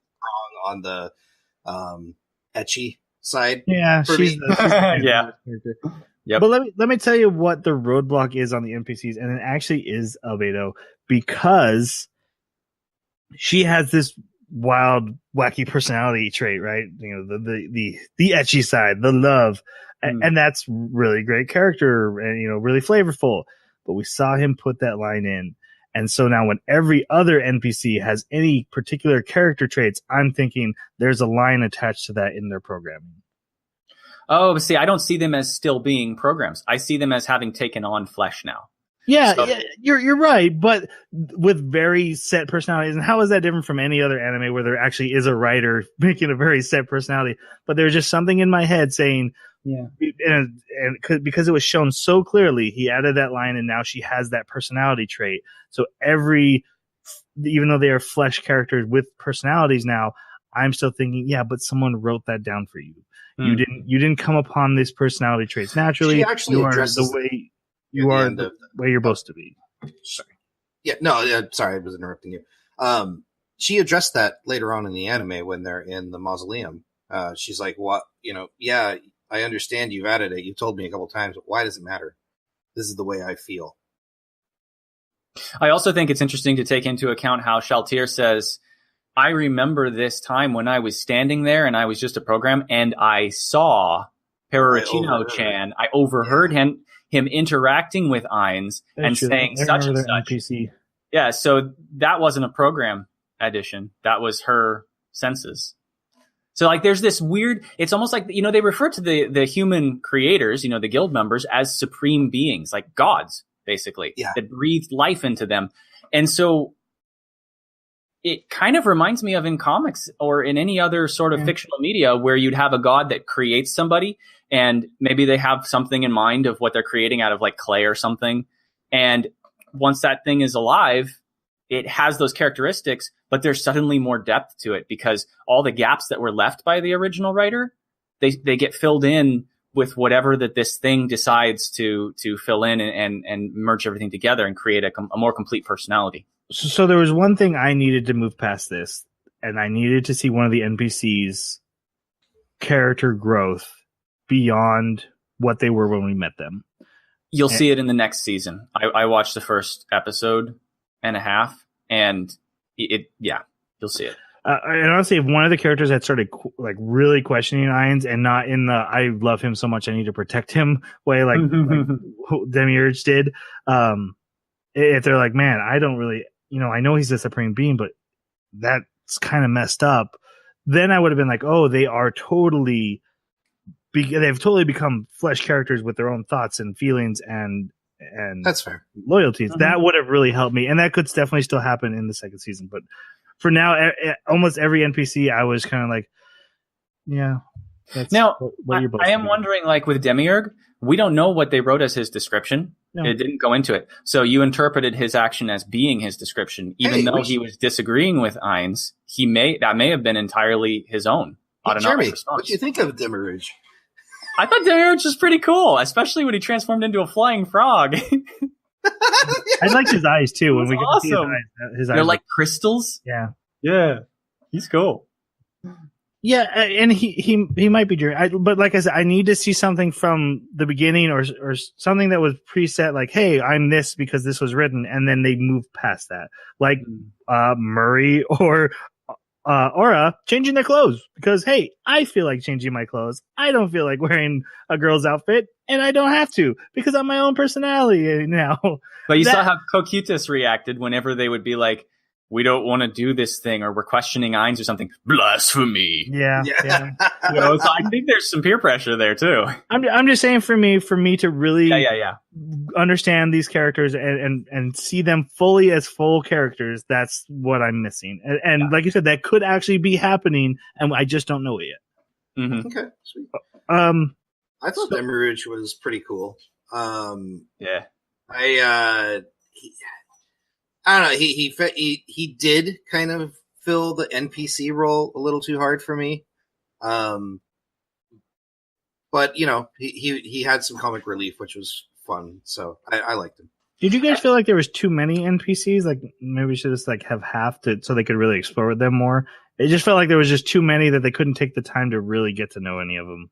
on the ecchi side. Yeah, she's yeah. Yep. But let me tell you what the roadblock is on the NPCs, and it actually is Albedo, because she has this wild, wacky personality trait, right? The ecchi side, the love, and that's really great character, and really flavorful. But we saw him put that line in, and so now when every other NPC has any particular character traits, I'm thinking there's a line attached to that in their programming. Oh, see, I don't see them as still being programs. I see them as having taken on flesh now. Yeah, you're right, but with very set personalities. And how is that different from any other anime where there actually is a writer making a very set personality? But there's just something in my head saying, and because it was shown so clearly, he added that line, and now she has that personality trait. So even though they are flesh characters with personalities now, I'm still thinking, but someone wrote that down for you. You didn't come upon these personality traits naturally. She actually you are the way you are the way you're supposed to be. Sorry. Yeah, no, sorry, I was interrupting you. She addressed that later on in the anime when they're in the mausoleum. She's like, what, I understand you've added it. You told me a couple times, but why does it matter? This is the way I feel. I also think it's interesting to take into account how Shaltir says, I remember this time when I was standing there and I was just a program and I saw Peroricino-chan. I overheard him interacting with Ainz and saying such and such. NPC. Yeah, so that wasn't a program addition. That was her senses. So like there's this weird, it's almost like, they refer to the human creators, the guild members, as supreme beings, like gods, basically, that breathed life into them. And so it kind of reminds me of in comics or in any other sort of fictional media where you'd have a god that creates somebody and maybe they have something in mind of what they're creating out of like clay or something. And once that thing is alive, it has those characteristics, but there's suddenly more depth to it because all the gaps that were left by the original writer, they get filled in with whatever that this thing decides to fill in and merge everything together and create a more complete personality. So there was one thing I needed to move past this, and I needed to see one of the NPCs' character growth beyond what they were when we met them. You'll see it in the next season. I watched the first episode and a half, and you'll see it. And honestly, if one of the characters had started like really questioning Ainz and not in the I love him so much I need to protect him way like Demiurge did, if they're like, man, I don't really, I know he's the supreme being, but that's kind of messed up, then I would have been like, oh, they are totally, they've totally become flesh characters with their own thoughts and feelings and that's fair loyalties. That would have really helped me, and that could definitely still happen in the second season. But for now, almost every NPC, I was kind of like, yeah. Now, I am wondering, like with Demiurge, we don't know what they wrote as his description. No. It didn't go into it. So you interpreted his action as being his description, even though he was disagreeing with Ainz. That may have been entirely his own autonomic response. What do you think of Demiurge? I thought Demiurge was pretty cool, especially when he transformed into a flying frog. I liked his eyes too. When we got to see his eyes. They're like crystals. Yeah, he's cool. Yeah, and he might be dreaming. But like I said, I need to see something from the beginning or something that was preset. Like, hey, I'm this because this was written, and then they move past that. Like Murray or Aura changing their clothes because, hey, I feel like changing my clothes. I don't feel like wearing a girl's outfit, and I don't have to because I'm my own personality now. But you saw how Cocytus reacted whenever they would be like, we don't want to do this thing, or we're questioning Ainz or something. Blasphemy. Yeah. So I think there's some peer pressure there too. I'm just saying for me to really understand these characters and see them fully as full characters, that's what I'm missing. And like you said, that could actually be happening, and I just don't know it yet. Mm-hmm. Okay, sweet. I thought Demiurge was pretty cool. I don't know. He did kind of fill the NPC role a little too hard for me. But he had some comic relief, which was fun. So I liked him. Did you guys feel like there was too many NPCs? Like maybe we should just like have half so they could really explore them more. It just felt like there was just too many that they couldn't take the time to really get to know any of them.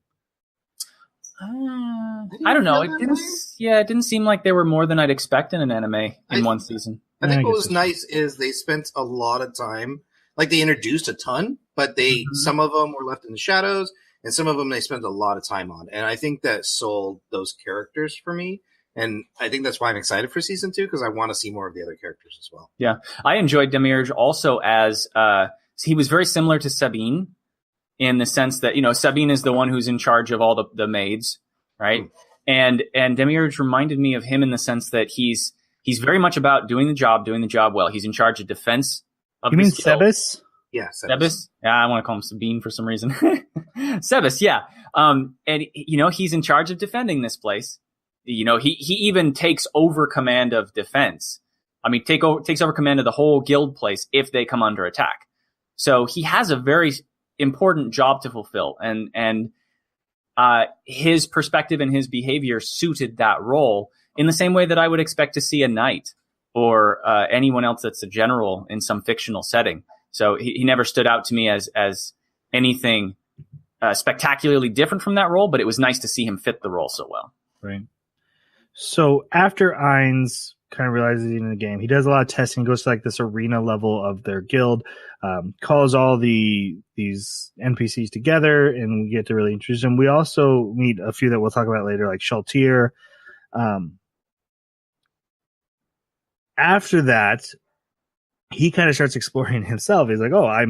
I don't know. It didn't seem like there were more than I'd expect in an anime in one season. I think what was nice is they spent a lot of time, like they introduced a ton, but some of them were left in the shadows, and some of them they spent a lot of time on. And I think that sold those characters for me. And I think that's why I'm excited for season 2, because I want to see more of the other characters as well. Yeah. I enjoyed Demiurge also as he was very similar to Sabine in the sense that, Sabine is the one who's in charge of all the maids, right? And Demiurge reminded me of him in the sense that he's very much about doing the job well. He's in charge of defense of the guild. Sebes? Yeah, Sebes. Yeah, I want to call him Sabine for some reason. Sebes, yeah. And he's in charge of defending this place. He even takes over command of defense. I mean, takes over command of the whole guild place if they come under attack. So he has a very important job to fulfill, and his perspective and his behavior suited that role in the same way that I would expect to see a knight or anyone else that's a general in some fictional setting. So he never stood out to me as anything spectacularly different from that role, but it was nice to see him fit the role so well. Right. So after Ainz kind of realizes he's in the game. He does a lot of testing, goes to like this arena level of their guild, calls all these NPCs together, and we get to really introduce them. We also meet a few that we'll talk about later, like Shaltir. After that, he kind of starts exploring himself. He's like, oh, I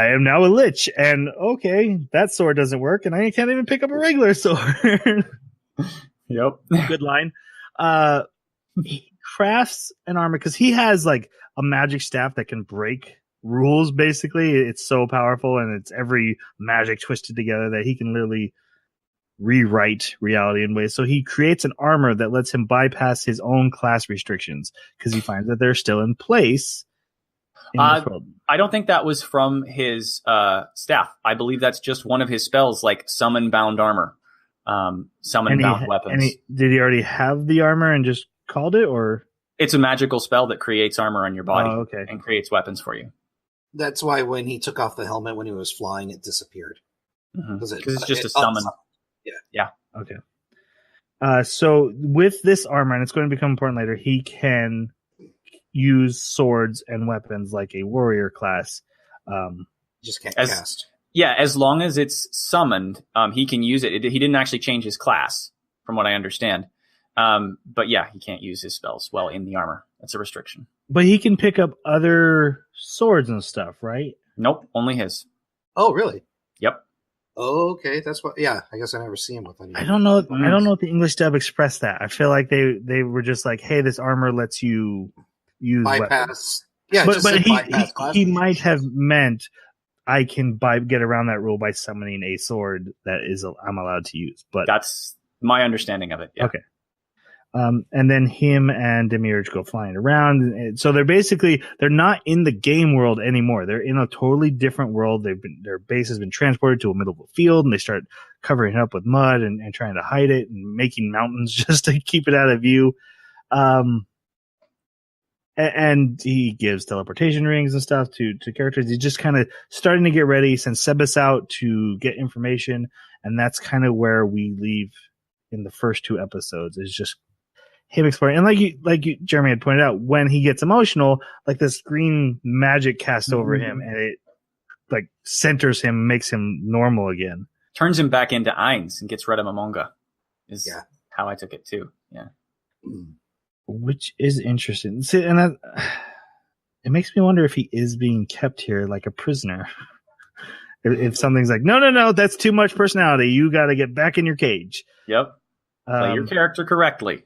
am now a lich, and okay, that sword doesn't work, and I can't even pick up a regular sword. Yep. Good line. He crafts an armor because he has like a magic staff that can break rules. Basically, it's so powerful, and it's every magic twisted together that he can literally rewrite reality in ways. So he creates an armor that lets him bypass his own class restrictions because he finds that they're still in place. I don't think that was from his staff. I believe that's just one of his spells, like summon bound armor, summon bound weapons. Did he already have the armor and just called it, or it's a magical spell that creates armor on your body and creates weapons for you? That's why when he took off the helmet when he was flying, it disappeared. Because it's just a summon. Yeah. Okay. So with this armor, and it's going to become important later, he can use swords and weapons like a warrior class. Just can't cast. Yeah, as long as it's summoned, he can use it. He didn't actually change his class, from what I understand. But yeah, he can't use his spells while in the armor. That's a restriction. But he can pick up other swords and stuff, right? Nope, only his. Oh, really? Yep. Oh, okay, that's what. Yeah, I guess I never see him with any. I don't know. I don't know if the English dub expressed that. I feel like they were just like, "Hey, this armor lets you use bypass." Weapons. Yeah, but he might have meant I can get around that rule by summoning a sword that I'm allowed to use. But that's my understanding of it. Yeah. Okay. And then him and Demiurge go flying around. And so they're not in the game world anymore. They're in a totally different world. Their base has been transported to a middle of a field, and they start covering it up with mud and trying to hide it and making mountains just to keep it out of view. And he gives teleportation rings and stuff to characters. He's just kind of starting to get ready, sends Sebas out to get information, and that's kind of where we leave in the first two episodes, is just him exploring. And like you, Jeremy had pointed out, when he gets emotional, like this green magic casts over him, and it like centers him, makes him normal again. Turns him back into Ainz and gets rid of Momonga. Is how I took it too. Yeah. Which is interesting. See, and that, it makes me wonder if he is being kept here like a prisoner. If something's like, no, that's too much personality. You got to get back in your cage. Yep. Play your character correctly.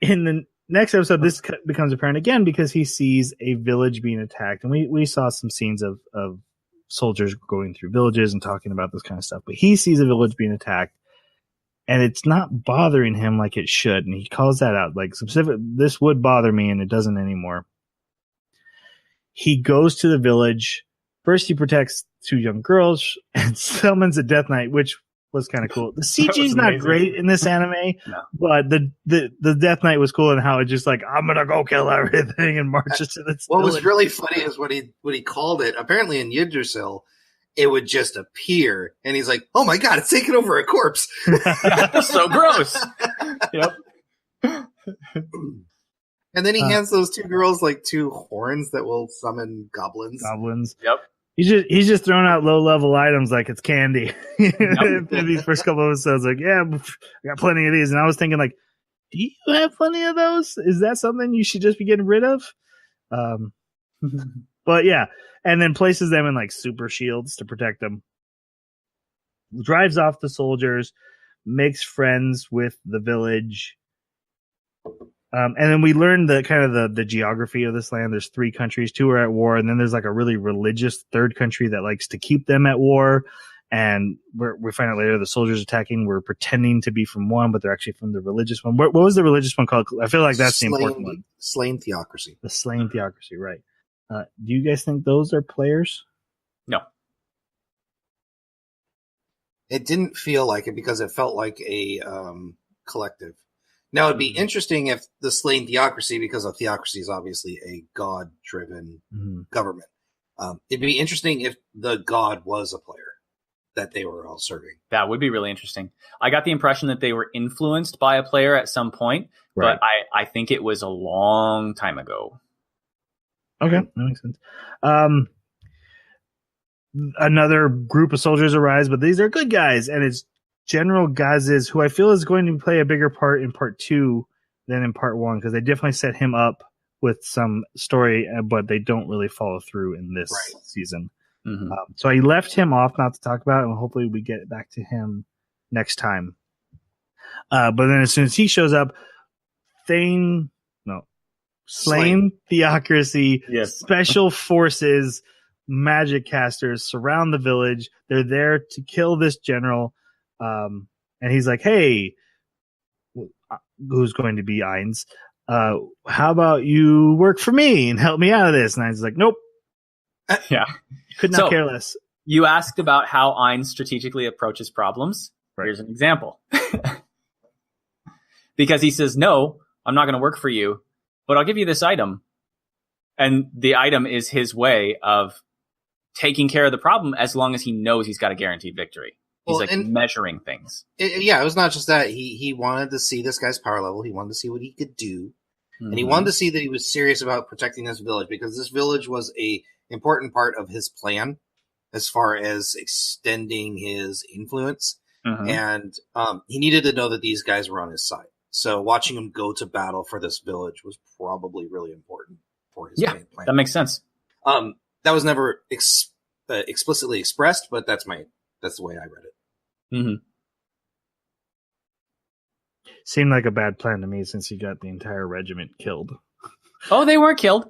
In the next episode, this becomes apparent again because he sees a village being attacked. And we saw some scenes of soldiers going through villages and talking about this kind of stuff. But he sees a village being attacked, and it's not bothering him like it should. And he calls that out. Like, this would bother me, and it doesn't anymore. He goes to the village. First, he protects two young girls and summons a Death Knight, which was kind of cool. The CG is not great in this anime, but the Death Knight was cool, and how it just like, I'm gonna go kill everything and marches to this. What was really funny is when he called it. Apparently in Yggdrasil, it would just appear, and he's like, "Oh my god, it's taking over a corpse!" That's so gross. Yep. And then he hands those two girls like two horns that will summon goblins. Yep. He's just throwing out low level items like it's candy. In these first couple of episodes, like, yeah, I got plenty of these, and I was thinking, like, do you have plenty of those? Is that something you should just be getting rid of? But yeah, and then places them in like super shields to protect them. Drives off the soldiers, makes friends with the village. And then we learned the kind of the geography of this land. There's 3 countries, 2 are at war, and then there's like a really religious third country that likes to keep them at war. And we find out later the soldiers attacking were pretending to be from one, but they're actually from the religious one. What was the religious one called? I feel like that's the important one. Slain Theocracy. The Slain Theocracy, right. Do you guys think those are players? No. It didn't feel like it because it felt like a collective. Now, it'd be interesting if the Slain Theocracy, because a theocracy is obviously a god-driven government. It'd be interesting if the god was a player. that they were all serving. That would be really interesting. I got the impression that they were influenced by a player at some point, Right. but I think it was a long time ago. Okay, that makes sense. Another group of soldiers arise, but these are good guys, and it's General Gazes, who I feel is going to play a bigger part in part 2 than in part 1, because they definitely set him up with some story, but they don't really follow through in this season. Mm-hmm. So I left him off not to talk about it, and hopefully we get back to him next time. But then as soon as he shows up, Slain Theocracy, Special Forces, magic casters surround the village. They're there to kill this general. And he's like, hey, who's going to be Ainz? How about you work for me and help me out of this? And Ainz is like, nope. Yeah. Could not care less. You asked about how Ainz strategically approaches problems. Right. Here's an example. Because he says, no, I'm not going to work for you, but I'll give you this item. And the item is his way of taking care of the problem as long as he knows he's got a guaranteed victory. He's measuring things. It was not just that. He wanted to see this guy's power level. He wanted to see what he could do. Mm-hmm. And he wanted to see that he was serious about protecting this village, because this village was a important part of his plan as far as extending his influence. Mm-hmm. And he needed to know that these guys were on his side. So watching him go to battle for this village was probably really important for his main plan. That makes sense. That was never explicitly expressed, but that's the way I read it. Mm-hmm. Seemed like a bad plan to me, since he got the entire regiment killed. Oh, they weren't killed.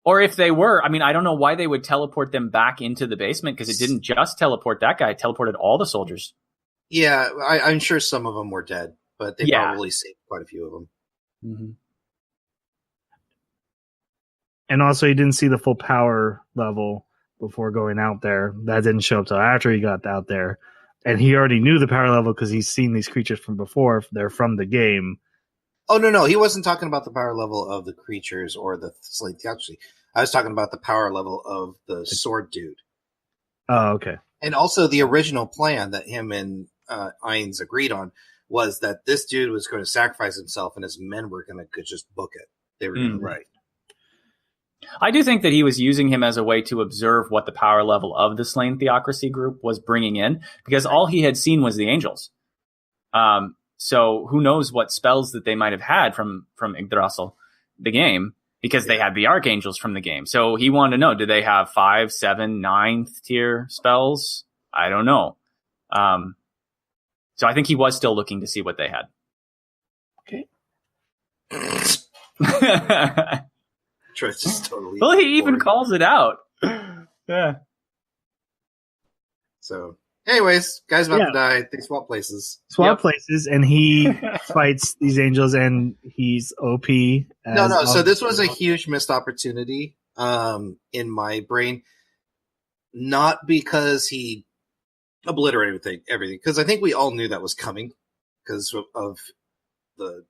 Or if they were, I mean, I don't know why they would teleport them back into the basement, because it didn't just teleport that guy, it teleported all the soldiers. Yeah, I'm sure some of them were dead, but they probably saved quite a few of them. Mm-hmm. And also, he didn't see the full power level before going out there. That didn't show up till after he got out there. And he already knew the power level because he's seen these creatures from before. They're from the game. Oh, no. He wasn't talking about the power level of the creatures or the Slain Theocracy. I was talking about the power level of the sword dude. Oh, okay. And also the original plan that him and Ainz agreed on was that this dude was going to sacrifice himself and his men were going to just book it. They were right. I do think that he was using him as a way to observe what the power level of the Slain Theocracy group was bringing in, because all he had seen was the angels. So who knows what spells that they might have had from Yggdrasil, the game, because they had the archangels from the game. So he wanted to know, do they have 5, 7, 9th tier spells? I don't know. So I think he was still looking to see what they had. Okay. Just totally. Well, he even calls it out. Yeah. So, anyways, guy's about to die. They swap places. Places, and he fights these angels, and he's OP. No. So this was a huge missed opportunity in my brain. Not because he obliterated everything, because I think we all knew that was coming because of the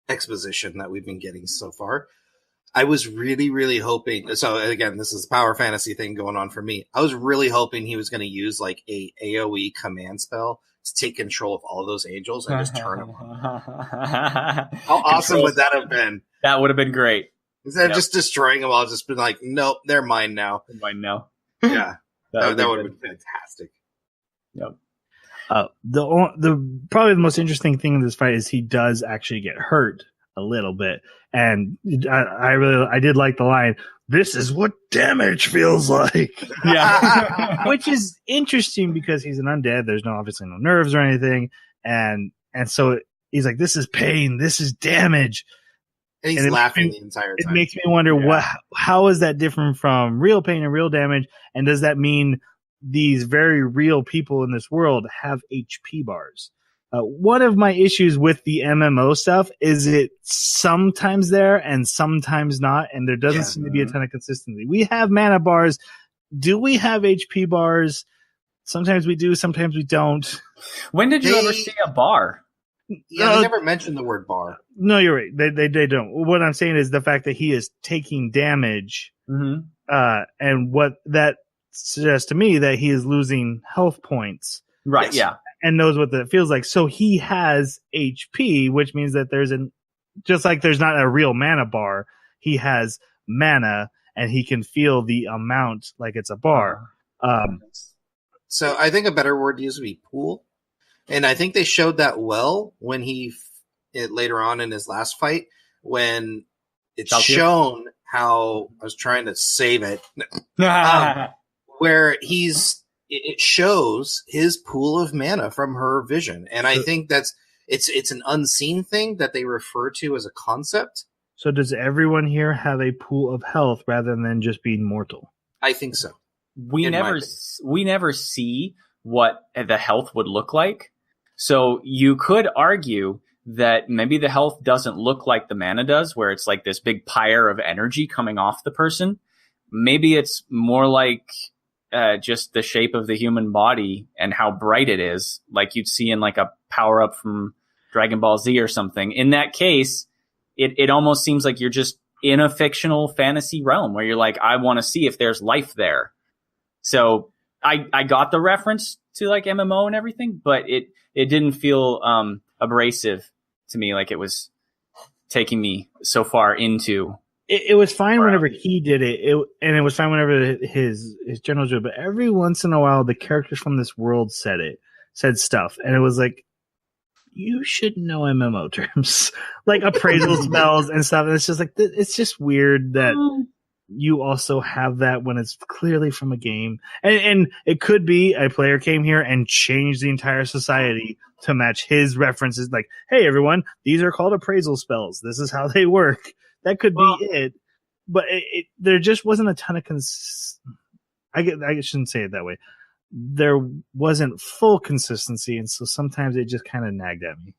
exposition that we've been getting so far. I was really, really hoping. So again, this is a power fantasy thing going on for me. I was really hoping he was going to use like a AOE command spell to take control of all of those angels and just turn them on. How awesome would that have been? That would have been great. Instead of just destroying them, I'll just been like, nope, they're mine now. They're mine now. Yeah, that would have been fantastic. Yep. The probably the most interesting thing in this fight is he does actually get hurt a little bit, and I did like the line, "This is what damage feels like." Yeah, which is interesting because he's an undead. There's obviously no nerves or anything, and so he's like, "This is pain. This is damage." And he's laughing the entire time. It makes me wonder how is that different from real pain and real damage, and does that mean these very real people in this world have HP bars? One of my issues with the MMO stuff is it sometimes there and sometimes not, and there doesn't seem to be a ton of consistency. We have mana bars. Do we have HP bars? Sometimes we do, sometimes we don't. When did you ever see a bar? Yeah, they never mentioned the word bar. No, you're right. They don't. What I'm saying is the fact that he is taking damage, and what that suggests to me that he is losing health points. Right. Yes. Yeah. And knows what that feels like. So he has HP, which means that just like there's not a real mana bar, he has mana and he can feel the amount like it's a bar. So I think a better word to use would be pool. And I think they showed that well when later on in his last fight, when it's shown how I was trying to save it, where it shows his pool of mana from her vision. And I think it's an unseen thing that they refer to as a concept. So does everyone here have a pool of health rather than just being mortal? I think so. We never see what the health would look like. So you could argue that maybe the health doesn't look like the mana does, where it's like this big pyre of energy coming off the person. Maybe it's more like just the shape of the human body and how bright it is, like you'd see in like a power up from Dragon Ball Z or something. In that case, it almost seems like you're just in a fictional fantasy realm where you're like, I want to see if there's life there. So I got the reference to like MMO and everything, but it didn't feel abrasive to me, like it was taking me so far into. It was fine whenever he did it, and it was fine whenever his generals did it. But every once in a while, the characters from this world said stuff, and it was like, you should know MMO terms, like appraisal spells and stuff. And it's just like, it's just weird that you also have that when it's clearly from a game. And it could be a player came here and changed the entire society to match his references. Like, hey, everyone, these are called appraisal spells. This is how they work. That could be it. But there just wasn't a ton of I shouldn't say it that way. There wasn't full consistency, and so sometimes it just kind of nagged at me.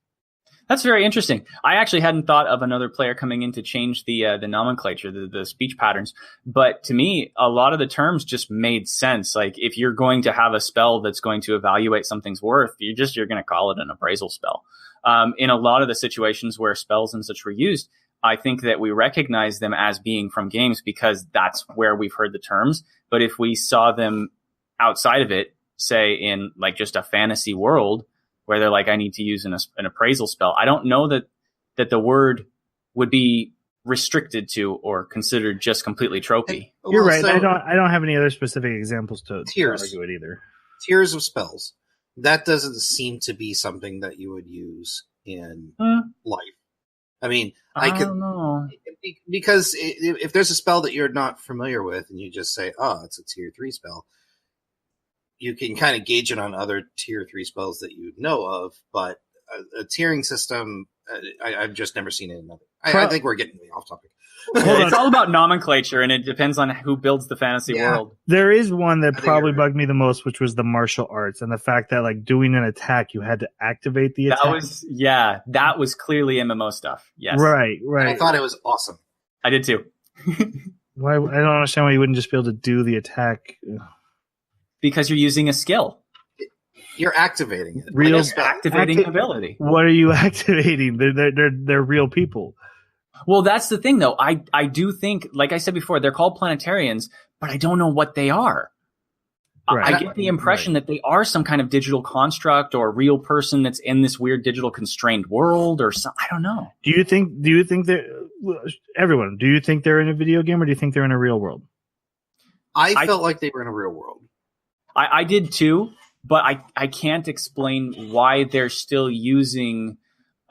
That's very interesting. I actually hadn't thought of another player coming in to change the nomenclature, the speech patterns. But to me, a lot of the terms just made sense. Like if you're going to have a spell that's going to evaluate something's worth, you're going to call it an appraisal spell. In a lot of the situations where spells and such were used, I think that we recognize them as being from games because that's where we've heard the terms. But if we saw them outside of it, say in like just a fantasy world where they're like, I need to use an appraisal spell, I don't know that the word would be restricted to or considered just completely tropey. You're right. So I don't have any other specific examples to argue it either. Tiers of spells. That doesn't seem to be something that you would use in life. I mean, I don't know. Because if there's a spell that you're not familiar with and you just say, oh, it's a tier 3 spell, you can kind of gauge it on other tier 3 spells that you know of, but a tiering system, I've just never seen it in other. I think we're getting way off topic. It's all about nomenclature, and it depends on who builds the fantasy world. There is one that probably bugged me the most, which was the martial arts, and the fact that like doing an attack, you had to activate the attack. That was clearly MMO stuff. Yes, right. I thought it was awesome. I did too. Why? I don't understand why you wouldn't just be able to do the attack. Because you're using a skill. You're activating it. Activating ability. What are you activating? They're real people. Well, that's the thing, though. I do think, like I said before, they're called planetarians, but I don't know what they are. Right. I get the impression that they are some kind of digital construct or a real person that's in this weird digital constrained world or something. I don't know. Do you think everyone, do you think they're in a video game or do you think they're in a real world? I felt like they were in a real world. I did too, but I can't explain why they're still using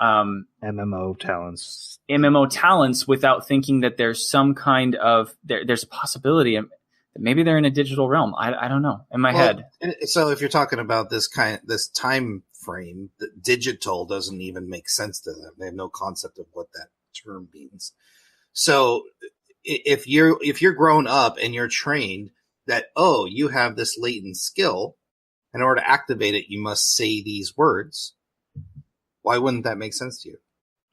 MMO talents without thinking that there's some kind of there's a possibility that maybe they're in a digital realm. I don't know in my head. So if you're talking about this time frame, the digital doesn't even make sense to them. They have no concept of what that term means. So if you're grown up and you're trained that, oh, you have this latent skill, in order to activate it, you must say these words. Why wouldn't that make sense to you?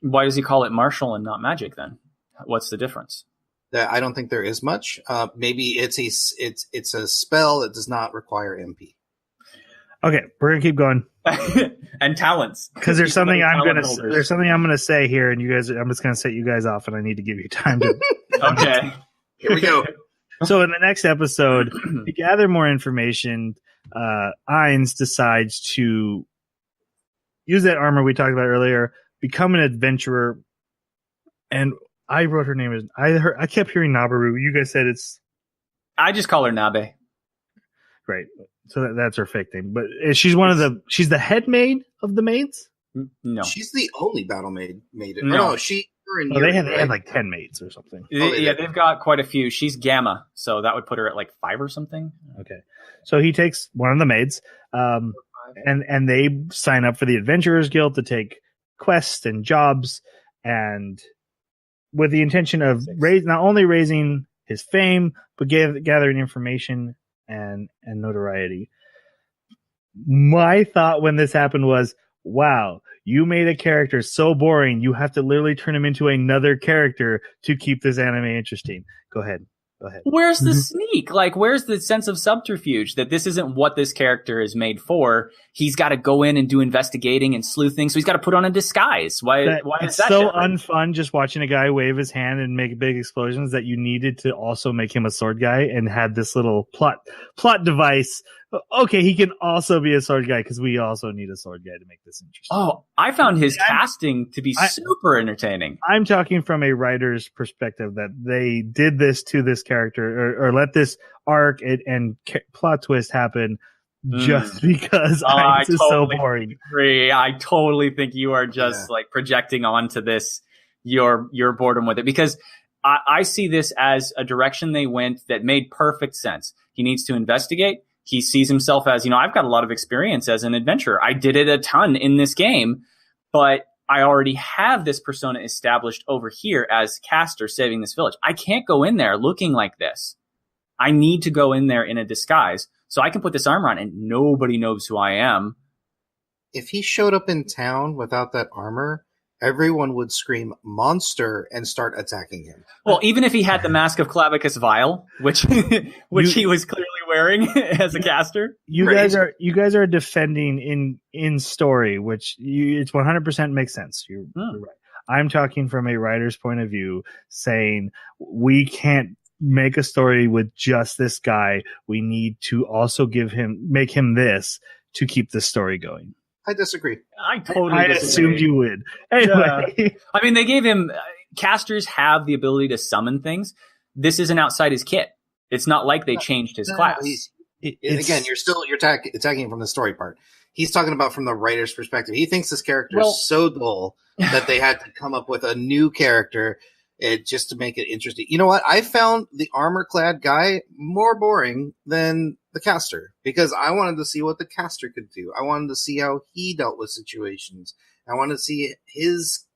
Why does he call it martial and not magic then? What's the difference? I don't think there is much. Maybe it's a spell that does not require MP. Okay, we're gonna keep going. And talents, because there's something I'm gonna say here, and you guys, I'm just gonna set you guys off, and I need to give you time to. Okay, here we go. So in the next episode, to gather more information, Ainz decides to use that armor we talked about earlier, become an adventurer, and I wrote her name as I kept hearing Nabaru. You guys said it's. I just call her Nabe. Right. So that's her fake name, but she's she's the head maid of the maids. No, she's the only battle maid. No, they had like 10 maids or something. They've got quite a few. She's Gamma, so that would put her at like 5 or something. Okay, so he takes one of the maids, and they sign up for the Adventurers Guild to take quests and jobs, and with the intention of not only raising his fame, but gathering information and notoriety. My thought when this happened was, wow, you made a character so boring, you have to literally turn him into another character to keep this anime interesting. Go ahead. Where's the sneak? Like, where's the sense of subterfuge that this isn't what this character is made for? He's got to go in and do investigating and sleuthing, so he's got to put on a disguise. Why is that so different? unfun just watching a guy wave his hand and make big explosions that you needed to also make him a sword guy and had this little plot device. Okay, he can also be a sword guy because we also need a sword guy to make this interesting. Oh, I found his casting to be super entertaining. I'm talking from a writer's perspective that they did this to this character or let this arc and plot twist happen just because it's so boring. Agree. I totally think you are just like projecting onto this your boredom with it, because I see this as a direction they went that made perfect sense. He needs to investigate. He sees himself as, I've got a lot of experience as an adventurer. I did it a ton in this game, but I already have this persona established over here as caster saving this village. I can't go in there looking like this. I need to go in there in a disguise so I can put this armor on and nobody knows who I am. If he showed up in town without that armor, everyone would scream monster and start attacking him. Well, even if he had the mask of Clavicus Vile, which he was clearly wearing as a caster. You guys are defending in story, which it's 100% makes sense. You're right. I'm talking from a writer's point of view, saying we can't make a story with just this guy. We need to also make him this to keep the story going. I disagree. I totally disagree. Assumed you would. Anyway. Yeah. I mean, they gave him casters have the ability to summon things. This isn't outside his kit. It's not like they changed his class. Again, you're attacking from the story part. He's talking about from the writer's perspective. He thinks this character is so dull that they had to come up with a new character just to make it interesting. You know what? I found the armor-clad guy more boring than the caster because I wanted to see what the caster could do. I wanted to see how he dealt with situations. I wanted to see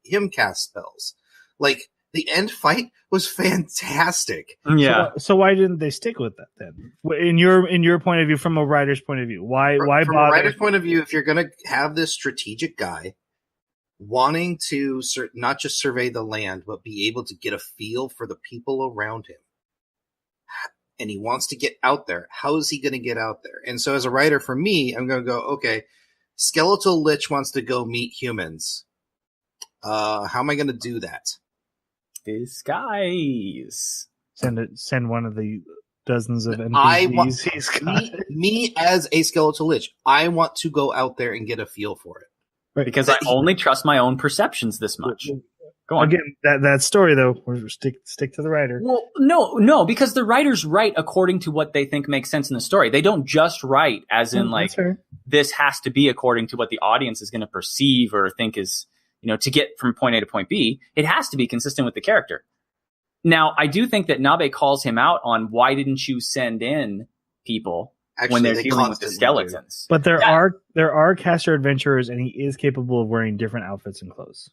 him cast spells. Like, the end fight was fantastic. Yeah. So why didn't they stick with that then? In your point of view, from a writer's point of view, why bother? From a writer's point of view, if you're going to have this strategic guy wanting to not just survey the land, but be able to get a feel for the people around him, and he wants to get out there, how is he going to get out there? And so as a writer, for me, I'm going to go, okay, Skeletal Lich wants to go meet humans. How am I going to do that? Disguise. Send one of the dozens of NPCs he's got. Me as a Skeletal Lich, I want to go out there and get a feel for it. Right. Because I only trust my own perceptions this much. Go on. Again, that story though, stick to the writer. Well, no, because the writers write according to what they think makes sense in the story. They don't just write as in like this has to be according to what the audience is going to perceive or think is, to get from point A to point B. It has to be consistent with the character. Now, I do think that Nabe calls him out on why didn't you send in people when they're dealing with the skeletons. But there are caster adventurers, and he is capable of wearing different outfits and clothes.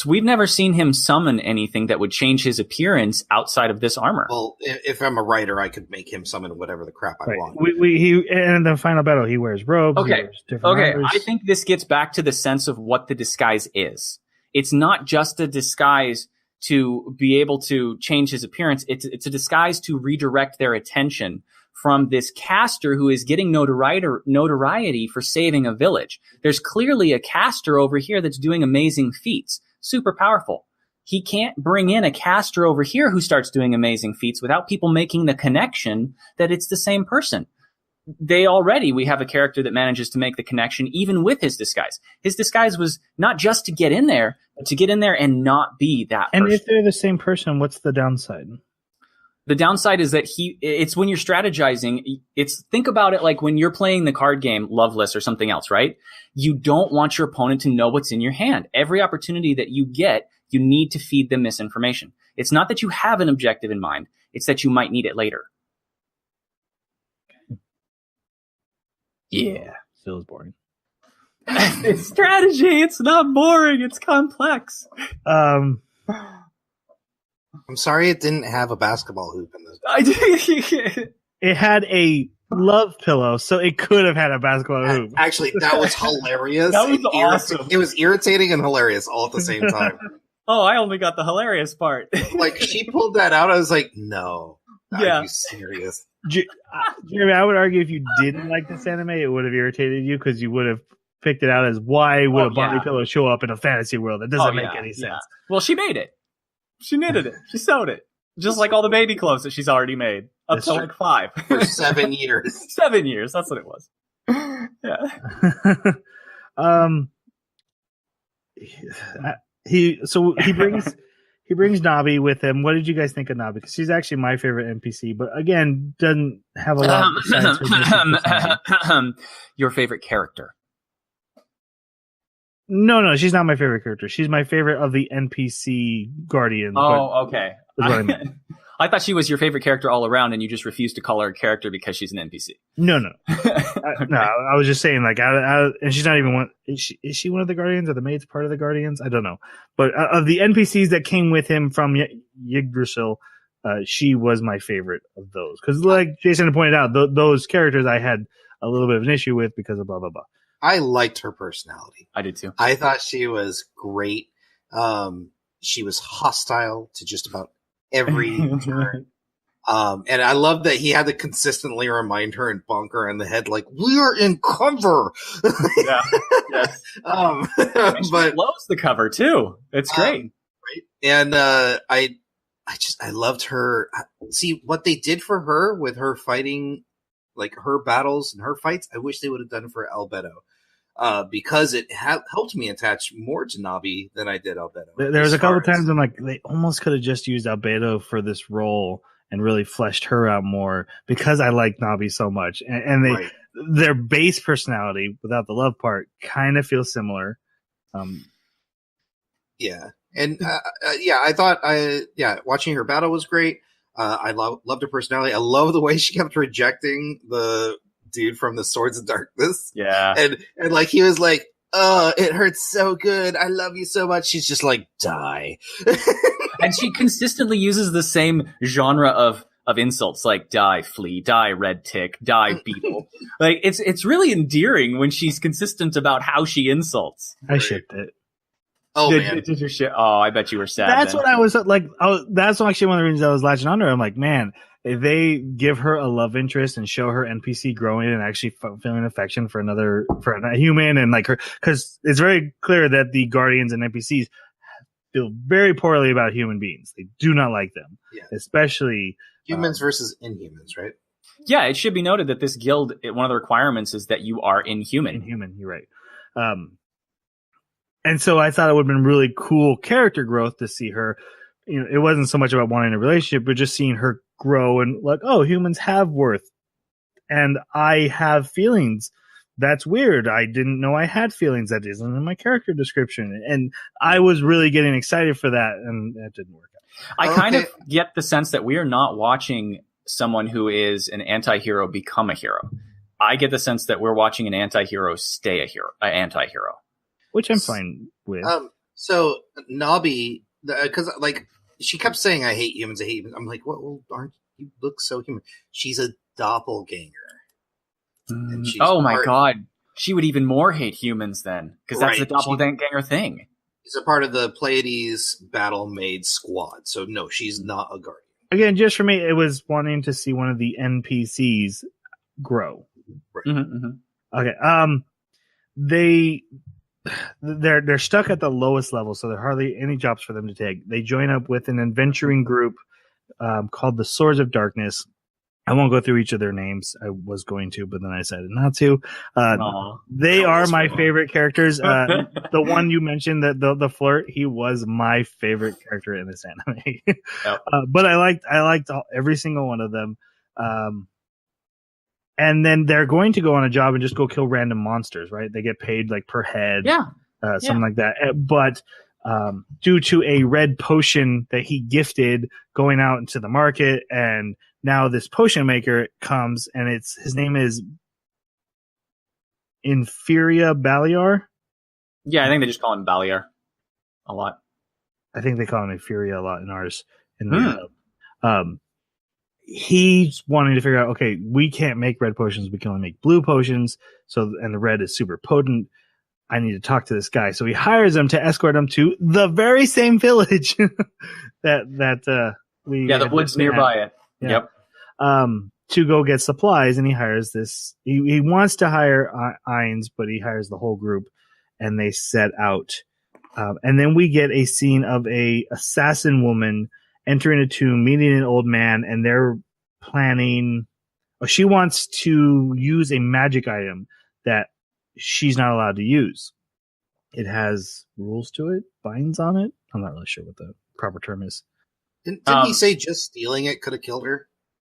We've never seen him summon anything that would change his appearance outside of this armor. Well, if I'm a writer, I could make him summon whatever the crap I want. And in the final battle, he wears robes. Okay, armors. I think this gets back to the sense of what the disguise is. It's not just a disguise to be able to change his appearance. It's a disguise to redirect their attention from this caster who is getting notoriety for saving a village. There's clearly a caster over here that's doing amazing feats, super powerful. he can't bring in a caster over here who starts doing amazing feats without people making the connection that it's the same person. We have a character that manages to make the connection even with his disguise. His disguise was not just to get in there, but to get in there and not be that person. And if they're the same person, what's the downside? The downside is that it's when you're strategizing, think about it like when you're playing the card game Loveless or something else, right? You don't want your opponent to know what's in your hand. Every opportunity that you get, you need to feed them misinformation. It's not that you have an objective in mind. It's that you might need it later. Yeah. Feels boring. It's strategy. It's not boring. It's complex. I'm sorry it didn't have a basketball hoop in this. It had a love pillow, so it could have had a basketball hoop. Actually, that was hilarious. That was awesome. It was irritating and hilarious all at the same time. Oh, I only got the hilarious part. Like, she pulled that out, I was like, no. Are you serious? Jeremy, I would argue if you didn't like this anime, it would have irritated you because you would have picked it out as why would a body pillow show up in a fantasy world? That doesn't make any sense. Yeah. Well, she made it. She knitted it. She sewed it. Just like all the baby clothes that she's already made. Up to like 5. For 7 years. 7 years. That's what it was. Yeah. He brings Nabi with him. What did you guys think of Nabi? Because she's actually my favorite NPC, but again, doesn't have a lot of Your favorite character. No, she's not my favorite character. She's my favorite of the NPC Guardians. Oh, okay. I thought she was your favorite character all around, and you just refused to call her a character because she's an NPC. No. I was just saying, like, and she's not even one. Is she one of the Guardians? Or the maid's part of the Guardians? I don't know. But of the NPCs that came with him from Yggdrasil, she was my favorite of those. Because, like Jason had pointed out, those characters I had a little bit of an issue with because of blah blah blah. I liked her personality. I did too. I thought she was great. She was hostile to just about every turn. And I love that he had to consistently remind her and bonk her in the head, like, we are in cover. Yeah. Yes. But loves the cover too. It's great. Right. And I loved her. See what they did for her with her fighting, like her battles and her fights. I wish they would have done for Albedo. Because it helped me attach more to Nabi than I did Albedo. There was a couple times I'm like, they almost could have just used Albedo for this role and really fleshed her out more because I like Nabi so much. And their base personality, without the love part, kind of feels similar. Yeah. And I thought watching her battle was great. I loved her personality. I love the way she kept rejecting the dude from the Swords of Darkness. Yeah. And like he was like, oh, it hurts so good. I love you so much. She's just like, die. And she consistently uses the same genre of insults, like die flea, die red tick, die beetle. Like it's really endearing when she's consistent about how she insults. I shipped it. Oh, man. Did your shit? Oh, I bet you were sad. That's then. what I was like. That's actually one of the reasons I was latching on to her. I'm like, man, if they give her a love interest and show her NPC growing and actually feeling affection for a human and like her, because it's very clear that the Guardians and NPCs feel very poorly about human beings. They do not like them, especially humans versus Inhumans, right? Yeah, it should be noted that this guild, one of the requirements is that you are inhuman. Inhuman, you're right. And so I thought it would have been really cool character growth to see her. You know, it wasn't so much about wanting a relationship, but just seeing her grow and like, oh, humans have worth and I have feelings. That's weird. I didn't know I had feelings. That isn't in my character description. And I was really getting excited for that, and that didn't work out. I kind of get the sense that we are not watching someone who is an anti-hero become a hero. I get the sense that we're watching an anti-hero stay an anti-hero. Which I'm fine with. So Nabi, because like she kept saying, "I hate humans. I hate humans." I'm like, well, aren't you look so human? She's a doppelganger. Oh my god, she would even more hate humans then, because that's the doppelganger thing. She's a part of the Pleiades battle maid squad. So no, she's not a guardian. Again, just for me, it was wanting to see one of the NPCs grow. Right. Mm-hmm, mm-hmm. Okay. they're stuck at the lowest level, so there are hardly any jobs for them to take. They join up with an adventuring group called the Swords of Darkness. I won't go through each of their names. I was going to, but then I decided not to. They are my favorite characters. The one you mentioned, the flirt, he was my favorite character in this anime. Yep. But I liked every single one of them. And then they're going to go on a job and just go kill random monsters, right? They get paid like per head, something like that. But due to a red potion that he gifted going out into the market, and now this potion maker comes, and his name is Inferia Baliar. Yeah, I think they just call him Baliar a lot. I think they call him Inferia a lot in ours. He's wanting to figure out, okay, we can't make red potions, we can only make blue potions. And the red is super potent. I need to talk to this guy. So he hires him to escort him to the very same village the woods nearby it. Yeah. Yep. To go get supplies, and he hires this. He wants to hire Ainz, but he hires the whole group, and they set out. And then we get a scene of a assassin woman entering a tomb, meeting an old man, and they're planning. She wants to use a magic item that she's not allowed to use. It has rules to it, binds on it. I'm not really sure what the proper term is. Didn't he say just stealing it could have killed her?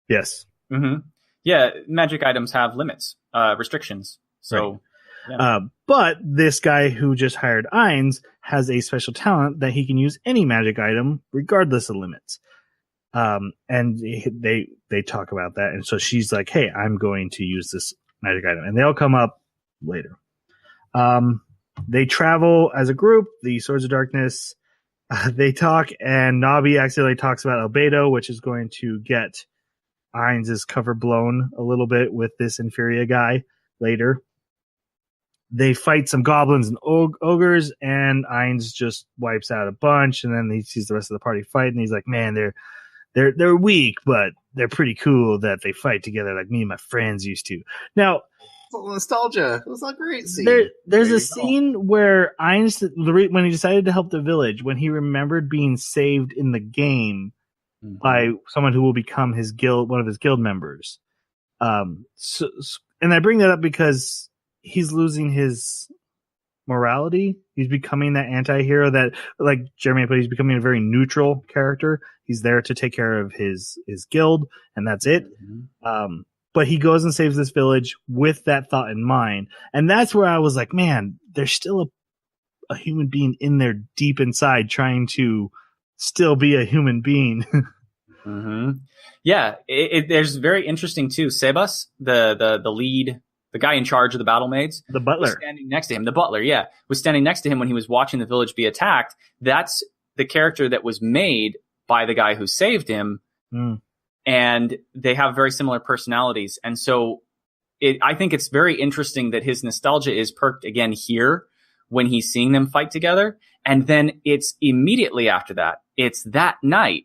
Yes. Mm-hmm. Yeah, magic items have limits, restrictions. So. Right. Yeah. But this guy who just hired Ainz has a special talent that he can use any magic item regardless of limits. And they talk about that. And so she's like, hey, I'm going to use this magic item. And they'll come up later. They travel as a group, the Swords of Darkness. They talk, and Nabi accidentally talks about Albedo, which is going to get Ainz's cover blown a little bit with this Inferia guy later. They fight some goblins and ogres, and Ainz just wipes out a bunch, and then he sees the rest of the party fight, and he's like, man, they're weak, but they're pretty cool that they fight together like me and my friends used to. Now, nostalgia. It was a great scene. There's a scene where Ainz, when he decided to help the village, when he remembered being saved in the game by someone who will become one of his guild members. And I bring that up because he's losing his morality. He's becoming that anti-hero that, like Jeremy put, he's becoming a very neutral character. He's there to take care of his guild, and that's it. Mm-hmm. But he goes and saves this village with that thought in mind. And that's where I was like, man, there's still a human being in there deep inside trying to still be a human being. Mm-hmm. Yeah, there's very interesting too. Sebas, the lead, the guy in charge of the battle maids, the butler, was standing next to him. The butler, was standing next to him when he was watching the village be attacked. That's the character that was made by the guy who saved him. And they have very similar personalities. And so I think it's very interesting that his nostalgia is perked again here when he's seeing them fight together. And then it's immediately after that. It's that night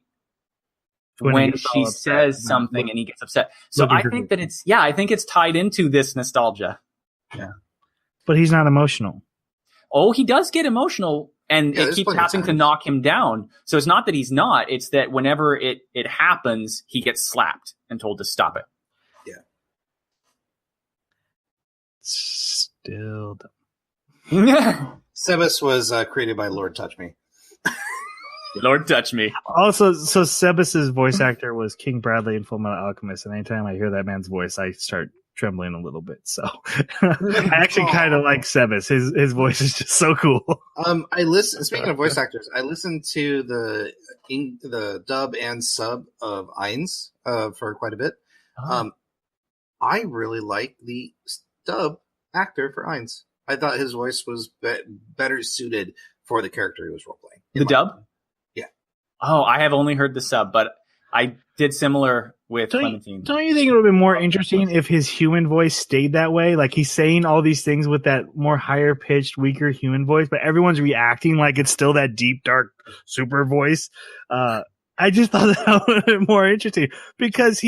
when she says something and he gets upset. So I think that I think it's tied into this nostalgia. Yeah. But he's not emotional. Oh, he does get emotional. And it keeps having to knock him down. So it's not that he's not. It's that whenever it happens, he gets slapped and told to stop it. Yeah. Still dumb. Sebas was created by Lord Touch Me. Lord Touch Me. Also, so Sebas's voice actor was King Bradley in Fullmetal Alchemist. And anytime I hear that man's voice, I start trembling a little bit. So I actually kind of like Sebas. His voice is just so cool. Speaking of voice actors, I listened to the dub and sub of Ainz for quite a bit. I really like the dub actor for Ainz. I thought his voice was better suited for the character he was role playing. The dub? Yeah. Oh, I have only heard the sub, but I did similar with Clementine. Don't you think it would have been more interesting if his human voice stayed that way? Like he's saying all these things with that more higher pitched, weaker human voice, but everyone's reacting like it's still that deep, dark, super voice. I just thought that would have been more interesting because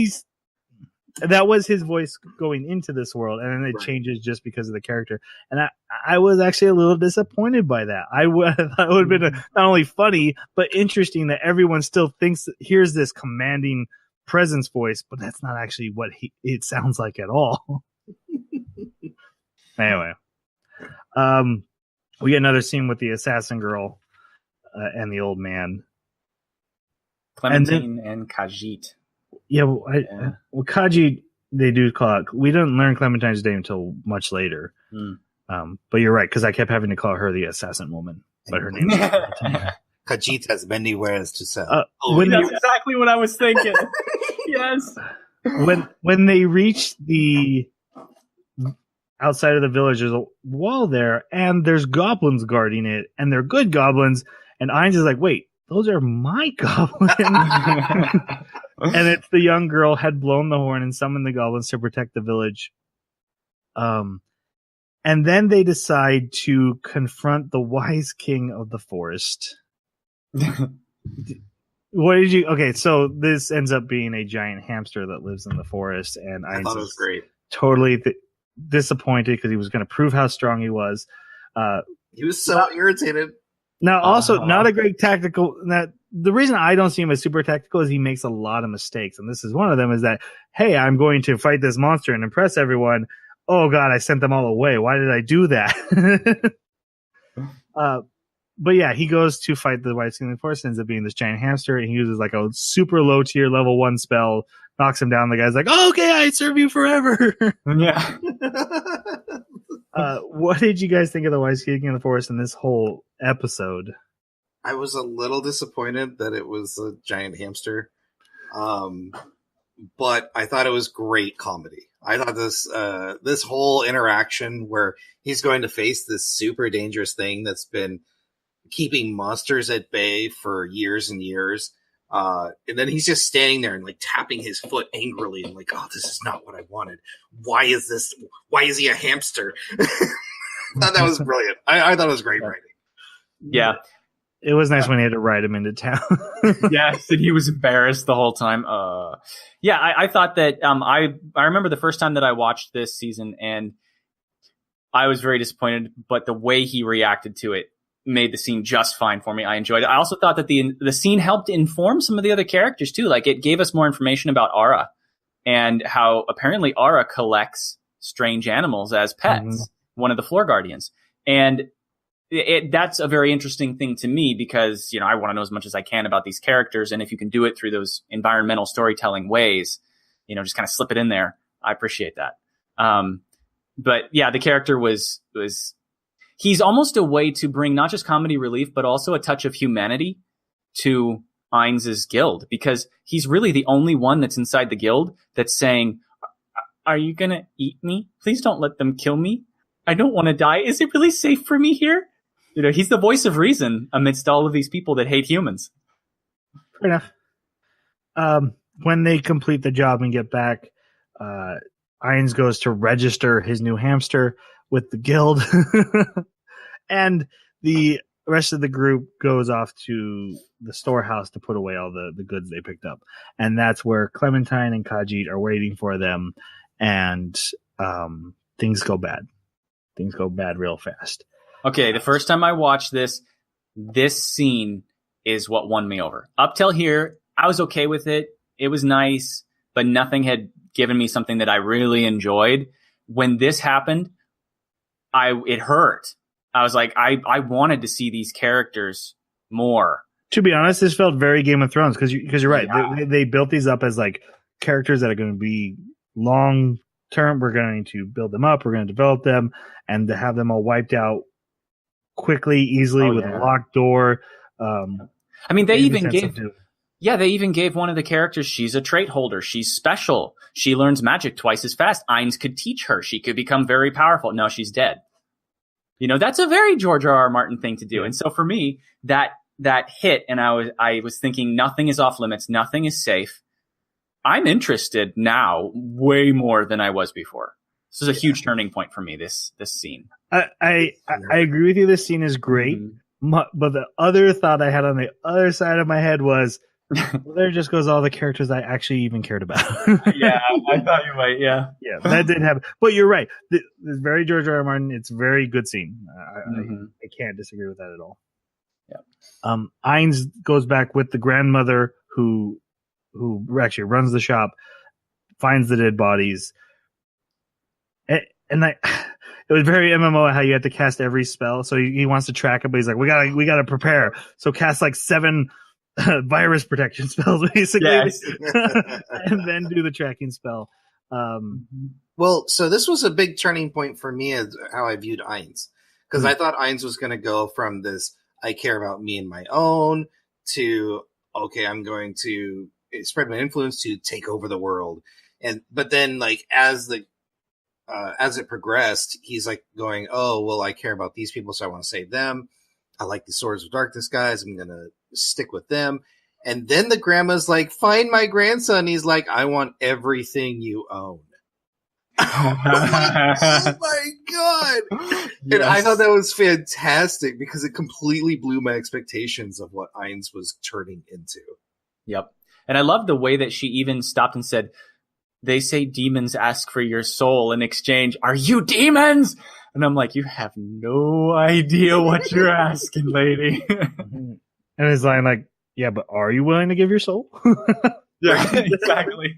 that was his voice going into this world, and then it changes just because of the character. And I was actually a little disappointed by that. I thought it would have been not only funny but interesting that everyone still hears this commanding presence voice, but that's not actually what it sounds like at all. Anyway, we get another scene with the assassin girl and the old man, Clementine and Khajiit. Yeah, well, Kaji, they do call out. We didn't learn Clementine's name until much later. But you're right, because I kept having to call her the assassin woman, but her name is Khajiit has many wares to sell. That's exactly what I was thinking. Yes. When they reach the outside of the village, there's a wall there, and there's goblins guarding it, and they're good goblins. And Ainz is like, wait, those are my goblins. And it's the young girl had blown the horn and summoned the goblins to protect the village. And then they decide to confront the wise king of the forest. What did you? Okay, so this ends up being a giant hamster that lives in the forest, and I thought it was great. Totally disappointed because he was going to prove how strong he was. He was so irritated. Now, also not a great tactical. The reason I don't see him as super tactical is he makes a lot of mistakes, and this is one of them. Is that, hey, I'm going to fight this monster and impress everyone. Oh God, I sent them all away. Why did I do that? But yeah, he goes to fight the White King of the Forest, ends up being this giant hamster, and he uses like a super low tier level 1 spell, knocks him down. The guy's like, oh, okay, I serve you forever. Yeah. What did you guys think of the White King of the Forest in this whole episode? I was a little disappointed that it was a giant hamster. But I thought it was great comedy. I thought this whole interaction where he's going to face this super dangerous thing that's been keeping monsters at bay for years and years. And then he's just standing there and like tapping his foot angrily and like, oh, this is not what I wanted. Why is he a hamster? I thought that was brilliant. I thought it was great writing. Yeah. It was nice when he had to ride him into town. Yes, and he was embarrassed the whole time. Yeah, I thought that I remember the first time that I watched this season, and I was very disappointed, but the way he reacted to it made the scene just fine for me. I enjoyed it. I also thought that the scene helped inform some of the other characters too. Like, it gave us more information about Aura and how apparently Aura collects strange animals as pets, one of the floor guardians. And that's a very interesting thing to me because, you know, I want to know as much as I can about these characters. And if you can do it through those environmental storytelling ways, you know, just kind of slip it in there. I appreciate that. But yeah, the character was he's almost a way to bring not just comedy relief, but also a touch of humanity to Ainz's guild, because he's really the only one that's inside the guild that's saying, are you going to eat me? Please don't let them kill me. I don't want to die. Is it really safe for me here? You know, he's the voice of reason amidst all of these people that hate humans. Fair enough. When they complete the job and get back, Ainz goes to register his new hamster with the guild. And the rest of the group goes off to the storehouse to put away all the goods they picked up. And that's where Clementine and Khajiit are waiting for them. And things go bad. Things go bad real fast. Okay, the first time I watched this scene is what won me over. Up till here, I was okay with it. It was nice, but nothing had given me something that I really enjoyed. When this happened, it hurt. I was like, I wanted to see these characters more. To be honest, this felt very Game of Thrones because you're right. Yeah. They built these up as like characters that are going to be long term. We're going to build them up. We're going to develop them, and to have them all wiped out quickly, easily with a locked door. I mean, they even gave one of the characters, she's a trait holder. She's special. She learns magic twice as fast. Ainz could teach her. She could become very powerful. No, she's dead. You know, that's a very George R.R. Martin thing to do. Yeah. And so for me, that hit, and I was thinking nothing is off limits. Nothing is safe. I'm interested now way more than I was before. This is a huge turning point for me, this scene. I agree with you. This scene is great. Mm-hmm. But the other thought I had on the other side of my head was, Well, there just goes all the characters I actually even cared about. Yeah, I thought you might. Yeah, yeah, that did happen. But you're right. It's very George R. R. Martin. It's a very good scene. I can't disagree with that at all. Yeah. Ainz goes back with the grandmother who actually runs the shop, finds the dead bodies, and it was very MMO how you had to cast every spell. So he wants to track it, but he's like, we gotta prepare. So cast like 7 virus protection spells basically, yes. and then do the tracking spell. Well, so this was a big turning point for me as how I viewed Ainz, because I thought Ainz was going to go from this I care about me and my own to okay, I'm going to spread my influence to take over the world. But then like as it progressed, he's like going, oh well, I care about these people, so I want to save them. I like the Swords of Darkness guys. I'm gonna stick with them. And then the grandma's like, find my grandson. He's like, I want everything you own. Oh my god! Yes. And I thought that was fantastic because it completely blew my expectations of what Ainz was turning into. Yep. And I love the way that she even stopped and said, they say demons ask for your soul in exchange. Are you demons? And I'm like, you have no idea what you're asking, lady. And his line like, yeah, but are you willing to give your soul? Yeah, exactly.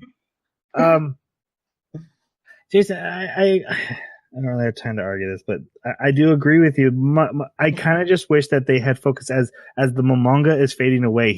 Jason, I don't really have time to argue this, but I do agree with you. I kind of just wish that they had focused as the manga is fading away.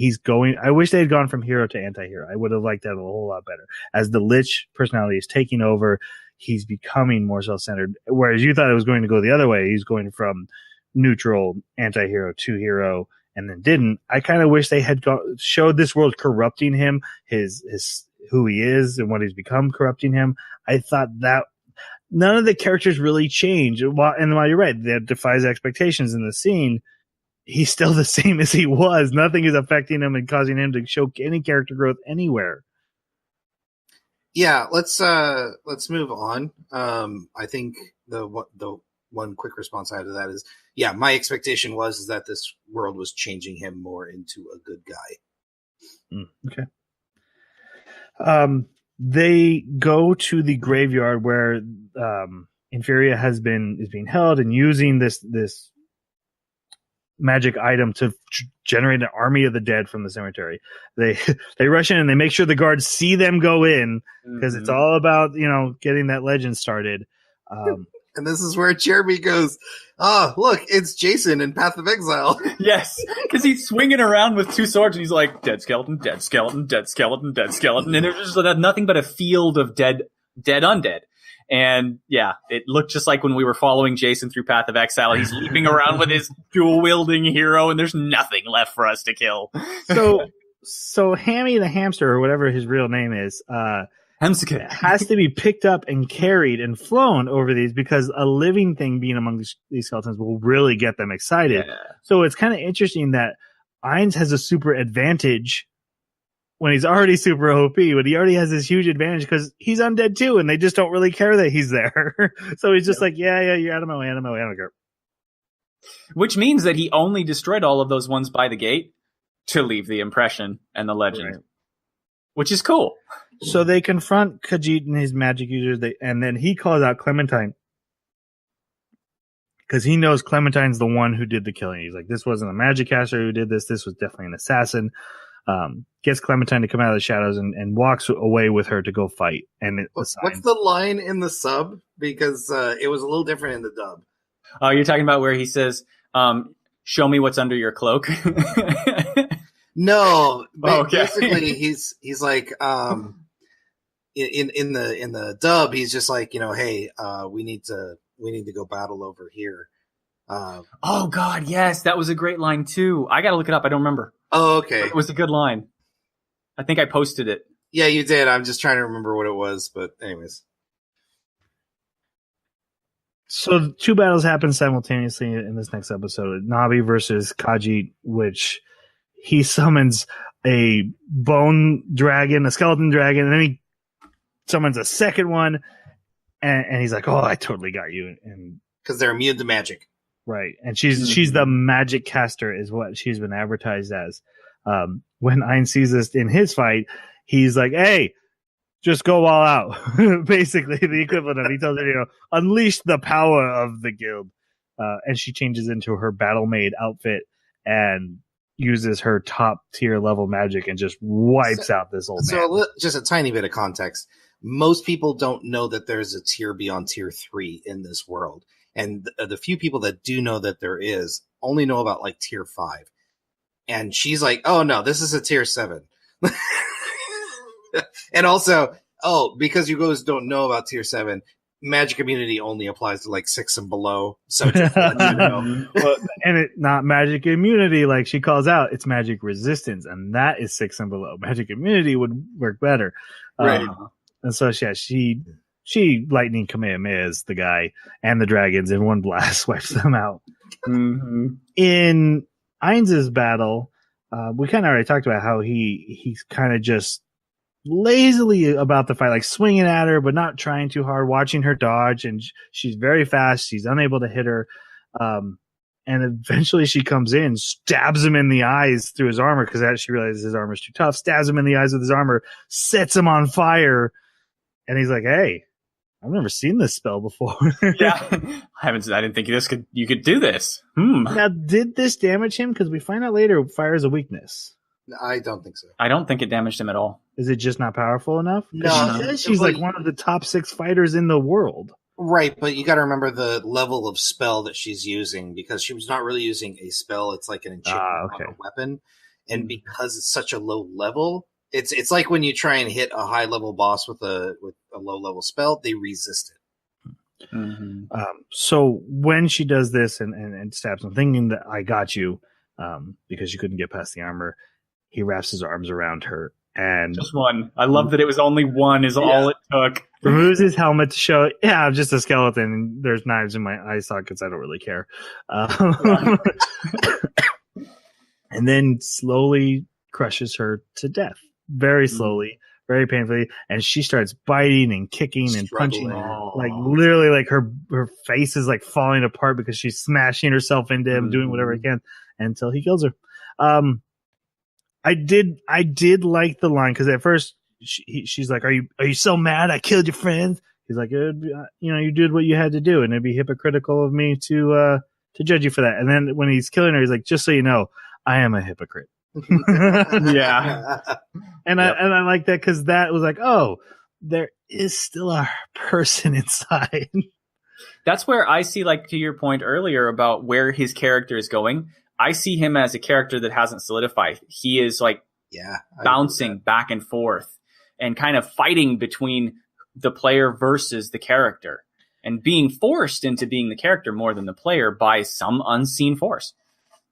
I wish they had gone from hero to anti-hero. I would have liked that a whole lot better. As the Lich personality is taking over, he's becoming more self-centered. Whereas you thought it was going to go the other way. He's going from neutral anti-hero to hero, and then didn't. I kind of wish they had showed this world corrupting him, his who he is and what he's become corrupting him. I thought that none of the characters really change. And while you're right, that defies expectations in the scene, he's still the same as he was. Nothing is affecting him and causing him to show any character growth anywhere. Yeah, let's move on. I think the one quick response I have to that is, yeah, my expectation was that this world was changing him more into a good guy. Okay. They go to the graveyard where Inferia is being held and using this magic item to generate an army of the dead from the cemetery. They rush in and they make sure the guards see them go in because it's all about getting that legend started. And this is where Jeremy goes, look, it's Jason in Path of Exile. Yes, because he's swinging around with 2 swords and he's like, dead skeleton, dead skeleton, dead skeleton, dead skeleton. And there's just nothing but a field of dead undead. And yeah, it looked just like when we were following Jason through Path of Exile. He's leaping around with his dual-wielding hero and there's nothing left for us to kill. So Hammy the hamster, or whatever his real name is, has to be picked up and carried and flown over these because a living thing being among these skeletons will really get them excited. Yeah. So it's kind of interesting that Ainz has a super advantage when he's already super OP, but he already has this huge advantage because he's undead too, and they just don't really care that he's there. So he's just like, yeah, you're out of my way, I don't care. Which means that he only destroyed all of those ones by the gate to leave the impression and the legend. Right. Which is cool. So they confront Khajiit and his magic users, and then he calls out Clementine because he knows Clementine's the one who did the killing. He's like, this wasn't a magic caster who did this. This was definitely an assassin. Gets Clementine to come out of the shadows and walks away with her to go fight. And what's the line in the sub? Because it was a little different in the dub. Oh, you're talking about where he says, show me what's under your cloak? No, okay. Basically he's like, in the dub, he's just like, hey, we need to go battle over here. Oh God, yes, that was a great line too. I gotta look it up. I don't remember. Oh, okay. But it was a good line. I think I posted it. Yeah, you did. I'm just trying to remember what it was, but anyways. So 2 battles happen simultaneously in this next episode. Navi versus Khajiit, which he summons a bone dragon, a skeleton dragon, and then he summons a second one, and he's like, oh, I totally got you. And because they're immune to magic. Right. And she's the magic caster is what she's been advertised as. when Ein sees this in his fight, he's like, "Hey, just go all out." Basically, the equivalent of he tells her, unleash the power of the guild. And she changes into her battle maid outfit and uses her top tier level magic and just wipes out this old man. So just a tiny bit of context. Most people don't know that there's a tier beyond tier 3 in this world. And the few people that do know that there is only know about like tier 5. And she's like, oh no, this is a tier 7. And also, because you guys don't know about tier 7, magic immunity only applies to like 6 and below. So just let you know. And it's not magic immunity, like she calls out, it's magic resistance, and that is 6 and below. Magic immunity would work better. Right. And so she lightning Kamehamehas the guy and the dragons in one blast, wipes them out. Mm-hmm. In Ainz's battle, we kind of already talked about how he's kind of just lazily about the fight, like swinging at her, but not trying too hard, watching her dodge, and she's very fast. She's unable to hit her. And eventually she comes in, stabs him in the eyes through his armor because she realizes his armor's too tough, stabs him in the eyes with his armor, sets him on fire. And he's like, hey, I've never seen this spell before. Yeah. I didn't think you could do this. Now, did this damage him? Because we find out later fire is a weakness. I don't think so. I don't think it damaged him at all. Is it just not powerful enough? No. She's like one of the top 6 fighters in the world. Right, but you got to remember the level of spell that she's using, because she was not really using a spell. It's like an enchantment on a weapon. And because it's such a low level, it's like when you try and hit a high level boss with a low level spell, they resist it. Mm-hmm. So when she does this and stabs him, thinking that I got you, because you couldn't get past the armor, he wraps his arms around her and just one. I love that it was only one is all it took. Removes his helmet to show, I'm just a skeleton. And there's knives in my eye sockets. I don't really care. And then slowly crushes her to death. Very slowly, very painfully. And she starts biting and kicking and punching. Like literally, like her face is like falling apart because she's smashing herself into him, doing whatever he can until he kills her. I did like the line because at first she's like, "Are you so mad? I killed your friends." He's like, "You did what you had to do, and it'd be hypocritical of me to judge you for that." And then when he's killing her, he's like, "Just so you know, I am a hypocrite." Yeah, and I like that because that was like, oh, there is still a person inside. That's where I see, like, to your point earlier about where his character is going. I see him as a character that hasn't solidified. He is like bouncing back and forth and kind of fighting between the player versus the character and being forced into being the character more than the player by some unseen force.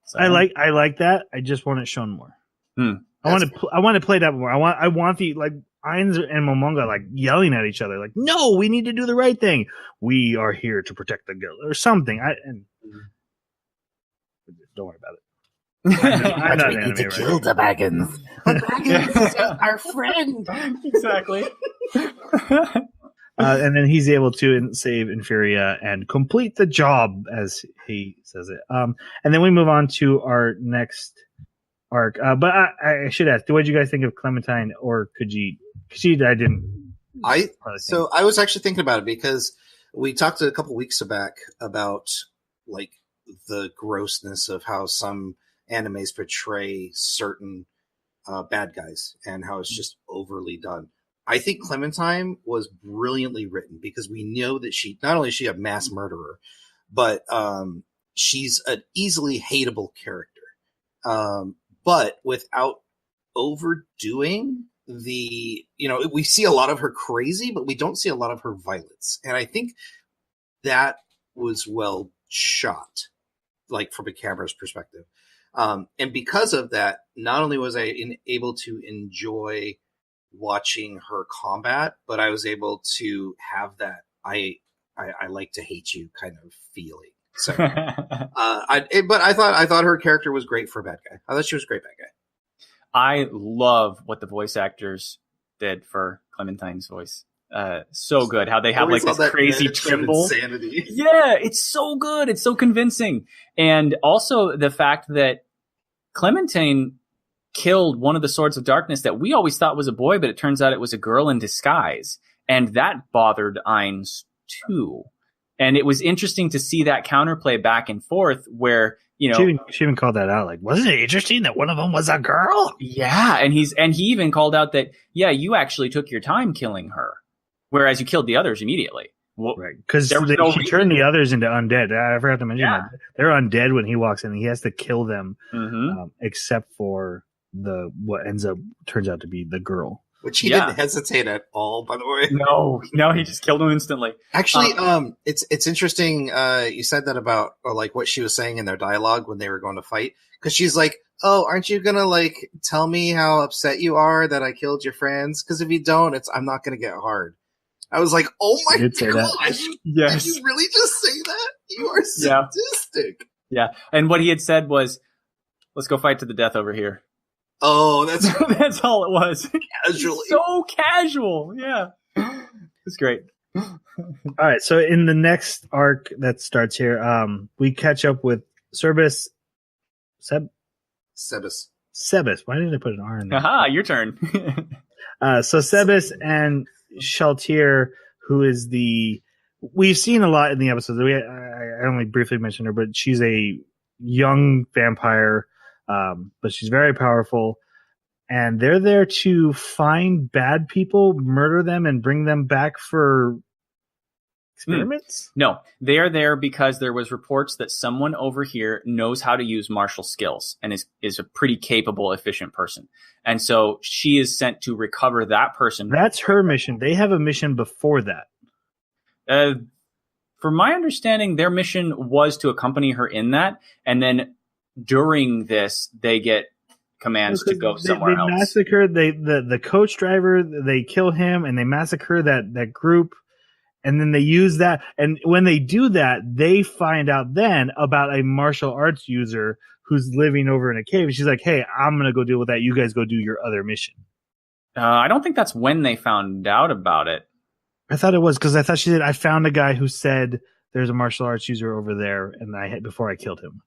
So, I like that. I just want it shown more. I want to play that more. I want the like Ainz and Momonga like yelling at each other like, no, we need to do the right thing. We are here to protect the guild or something. Don't worry about it. I'm not need to kill the Baggins. The Baggins is our friend. Exactly. And then he's able to save Infuria and complete the job, as he says it. And then we move on to our next arc. But I should ask, what did you guys think of Clementine or Khajiit? Khajiit, I didn't. I was actually thinking about it because we talked a couple weeks back about like the grossness of how some animes portray certain bad guys and how it's just overly done. I think Clementine was brilliantly written because we know that she not only is she a mass murderer, but she's an easily hateable character, but without overdoing the, we see a lot of her crazy, but we don't see a lot of her violence. And I think that was well shot, like from a camera's perspective. And because of that, not only was I able to enjoy watching her combat, but I was able to have that I like to hate you kind of feeling. So, but I thought her character was great for a bad guy. I thought she was a great bad guy. I love what the voice actors did for Clementine's voice. So good. How they have like this crazy tremble. Insanity. Yeah, it's so good. It's so convincing. And also the fact that Clementine killed one of the Swords of Darkness that we always thought was a boy, but it turns out it was a girl in disguise. And that bothered Ainz too. And it was interesting to see that counterplay back and forth where, you know, she even called that out. Like, wasn't it interesting that one of them was a girl? Yeah. And he even called out that, yeah, you actually took your time killing her, whereas you killed the others immediately. Well, right. Because she turned the others into undead. I forgot to mention that. They're undead when he walks in. He has to kill them, except for what turns out to be the girl. Which he didn't hesitate at all, by the way. No, he just killed him instantly. Actually, it's interesting. You said that about like what she was saying in their dialogue when they were going to fight, because she's like, "Oh, aren't you gonna like tell me how upset you are that I killed your friends? Because if you don't, I'm not gonna get hard." I was like, "Oh my gosh, yes. Did you really just say that? You are sadistic." Yeah, and what he had said was, "Let's go fight to the death over here." Oh, that's that's all it was. Casually. So casual. Yeah. It's great. All right. So in the next arc that starts here, we catch up with Sebas. Why did I put an R in there? Aha, your turn. So Sebas and Shaltir, who is we've seen a lot in the episodes. I only briefly mentioned her, but she's a young vampire. But she's very powerful, and they're there to find bad people, murder them, and bring them back for experiments? No, they are there because there was reports that someone over here knows how to use martial skills and is a pretty capable, efficient person. And so she is sent to recover that person. That's her mission. They have a mission before that. From my understanding, their mission was to accompany her in that, and then during this, they get commands to go somewhere else. They massacre the coach driver. They kill him, and they massacre that group. And then they use that. And when they do that, they find out then about a martial arts user who's living over in a cave. She's like, "Hey, I'm going to go deal with that. You guys go do your other mission." I don't think that's when they found out about it. I thought it was because I thought she said, "I found a guy who said there's a martial arts user over there, and before I killed him."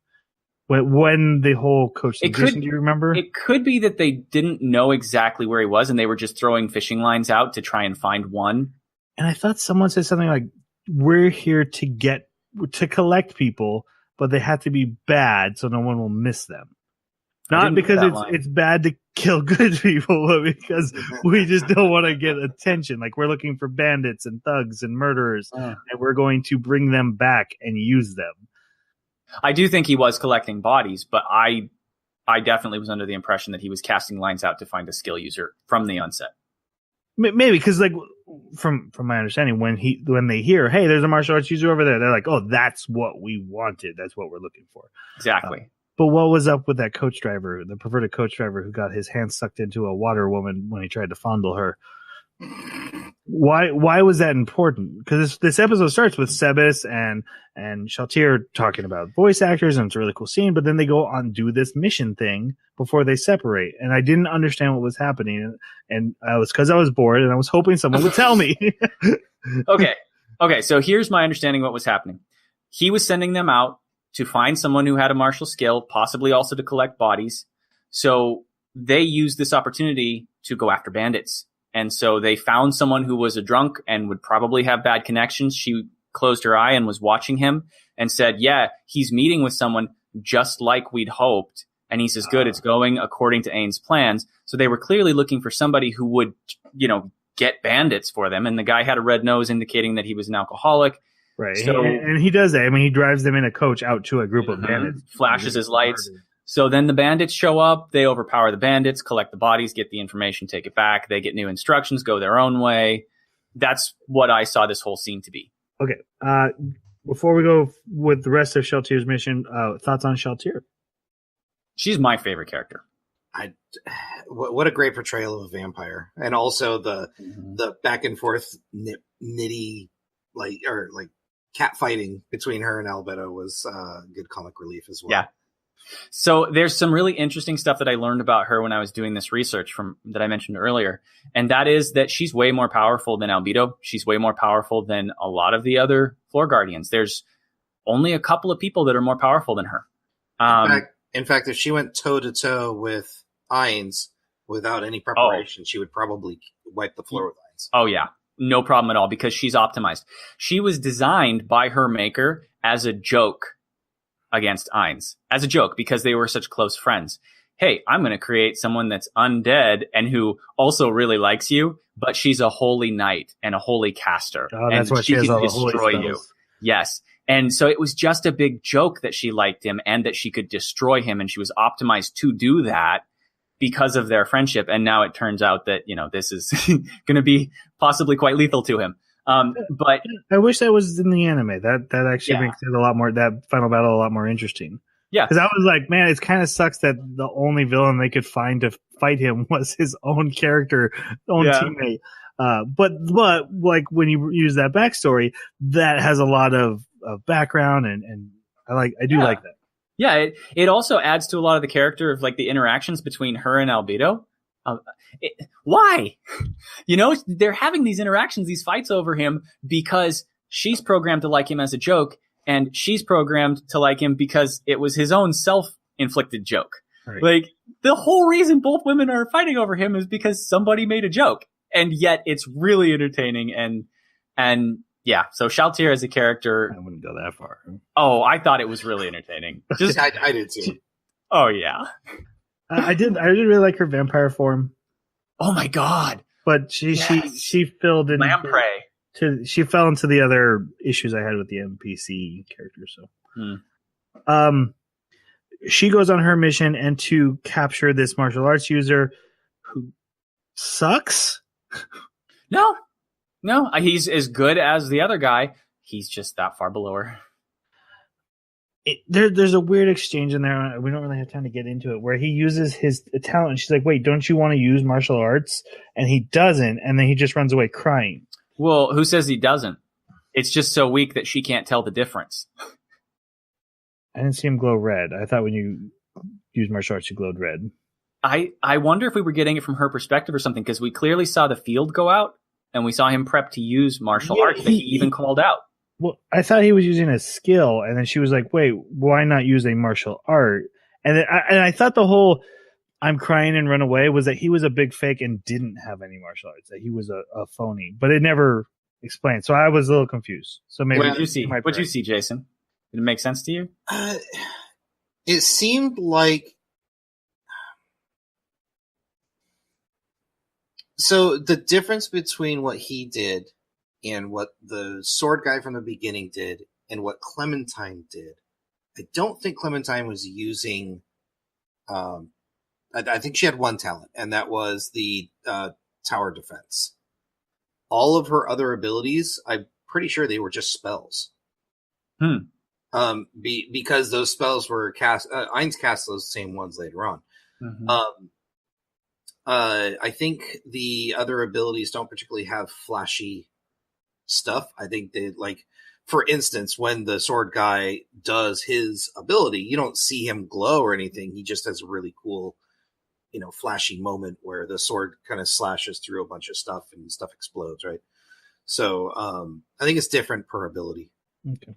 When the whole coach situation, do you remember? It could be that they didn't know exactly where he was, and they were just throwing fishing lines out to try and find one. And I thought someone said something like, "We're here to collect people, but they have to be bad so no one will miss them." Not because it's bad to kill good people, but because we just don't want to get attention. Like, we're looking for bandits and thugs and murderers, and we're going to bring them back and use them. I do think he was collecting bodies, but I definitely was under the impression that he was casting lines out to find a skill user from the onset. Maybe because, like, from my understanding, when they hear, "Hey, there's a martial arts user over there," they're like, "Oh, that's what we wanted. That's what we're looking for." Exactly. But what was up with that coach driver, the perverted coach driver who got his hand sucked into a water woman when he tried to fondle her? Why was that important? Because this episode starts with Sebas and Shaltir talking about voice actors, and it's a really cool scene. But then they go on do this mission thing before they separate, and I didn't understand what was happening, and I was bored, and I was hoping someone would tell me. Okay. So here's my understanding of what was happening. He was sending them out to find someone who had a martial skill, possibly also to collect bodies. So they used this opportunity to go after bandits. And so they found someone who was a drunk and would probably have bad connections. She closed her eye and was watching him and said, "Yeah, he's meeting with someone just like we'd hoped." And he says, "Good, it's going according to Ain's plans." So they were clearly looking for somebody who would, get bandits for them. And the guy had a red nose indicating that he was an alcoholic. Right. So, and he does that. I mean, he drives them in a coach out to a group of bandits. Flashes his lights. So then the bandits show up, they overpower the bandits, collect the bodies, get the information, take it back. They get new instructions, go their own way. That's what I saw this whole scene to be. Okay. Before we go with the rest of Shaltir's mission, thoughts on Shaltir? She's my favorite character. What a great portrayal of a vampire. And also the back and forth nitty, like cat fighting between her and Albedo was good comic relief as well. Yeah. So there's some really interesting stuff that I learned about her when I was doing this research that I mentioned earlier. And that is that she's way more powerful than Albedo. She's way more powerful than a lot of the other Floor Guardians. There's only a couple of people that are more powerful than her. In fact, if she went toe to toe with Ainz without any preparation, she would probably wipe the floor with Ainz. Oh, yeah. No problem at all, because she's optimized. She was designed by her maker as a joke against Ainz. As a joke, because they were such close friends. Hey, I'm going to create someone that's undead and who also really likes you, but she's a holy knight and a holy caster. Oh, that's why she has all the holy destroy spells. you. Yes. And so it was just a big joke that she liked him and that she could destroy him, and she was optimized to do that because of their friendship. And now it turns out that, this is going to be possibly quite lethal to him. But I wish that was in the anime. That actually makes it that final battle a lot more interesting. Yeah. Because I was like, man, it kind of sucks that the only villain they could find to fight him was his own character, teammate. But like when you use that backstory, that has a lot of background and I do like that. Yeah, it also adds to a lot of the character of like the interactions between her and Albedo. Why? They're having these interactions, these fights over him because she's programmed to like him as a joke, and she's programmed to like him because it was his own self-inflicted joke. Right. Like, the whole reason both women are fighting over him is because somebody made a joke. And yet it's really entertaining. And yeah, so Shaltir as a character. I wouldn't go that far. Oh, I thought it was really entertaining. I did too. Oh, yeah. I did really like her vampire form. Oh, my God. But she filled in. Lamprey. She fell into the other issues I had with the NPC character. So, she goes on her mission and to capture this martial arts user who sucks. No, he's as good as the other guy. He's just that far below her. There's a weird exchange in there. We don't really have time to get into it, where he uses his talent. And she's like, "Wait, don't you want to use martial arts?" And he doesn't, and then he just runs away crying. Well, who says he doesn't? It's just so weak that she can't tell the difference. I didn't see him glow red. I thought when you use martial arts, you glowed red. I wonder if we were getting it from her perspective or something, because we clearly saw the field go out, and we saw him prep to use martial arts that he even called out. Well, I thought he was using a skill, and then she was like, wait, why not use a martial art? And I thought the whole I'm crying and run away was that he was a big fake and didn't have any martial arts, that he was a phony. But it never explained. So I was a little confused. So maybe what did you see? What did you see, Jason? Did it make sense to you? It seemed like... So the difference between what he did and what the sword guy from the beginning did and what Clementine did, I don't think Clementine was using... I think she had one talent, and that was the tower defense. All of her other abilities, I'm pretty sure they were just spells. Because those spells were cast... Ainz cast those same ones later on. Mm-hmm. I think the other abilities don't particularly have flashy stuff. I think they, like, for instance, when the sword guy does his ability, you don't see him glow or anything. He just has a really cool, flashy moment where the sword kind of slashes through a bunch of stuff and stuff explodes, right? So I think it's different per ability. Okay.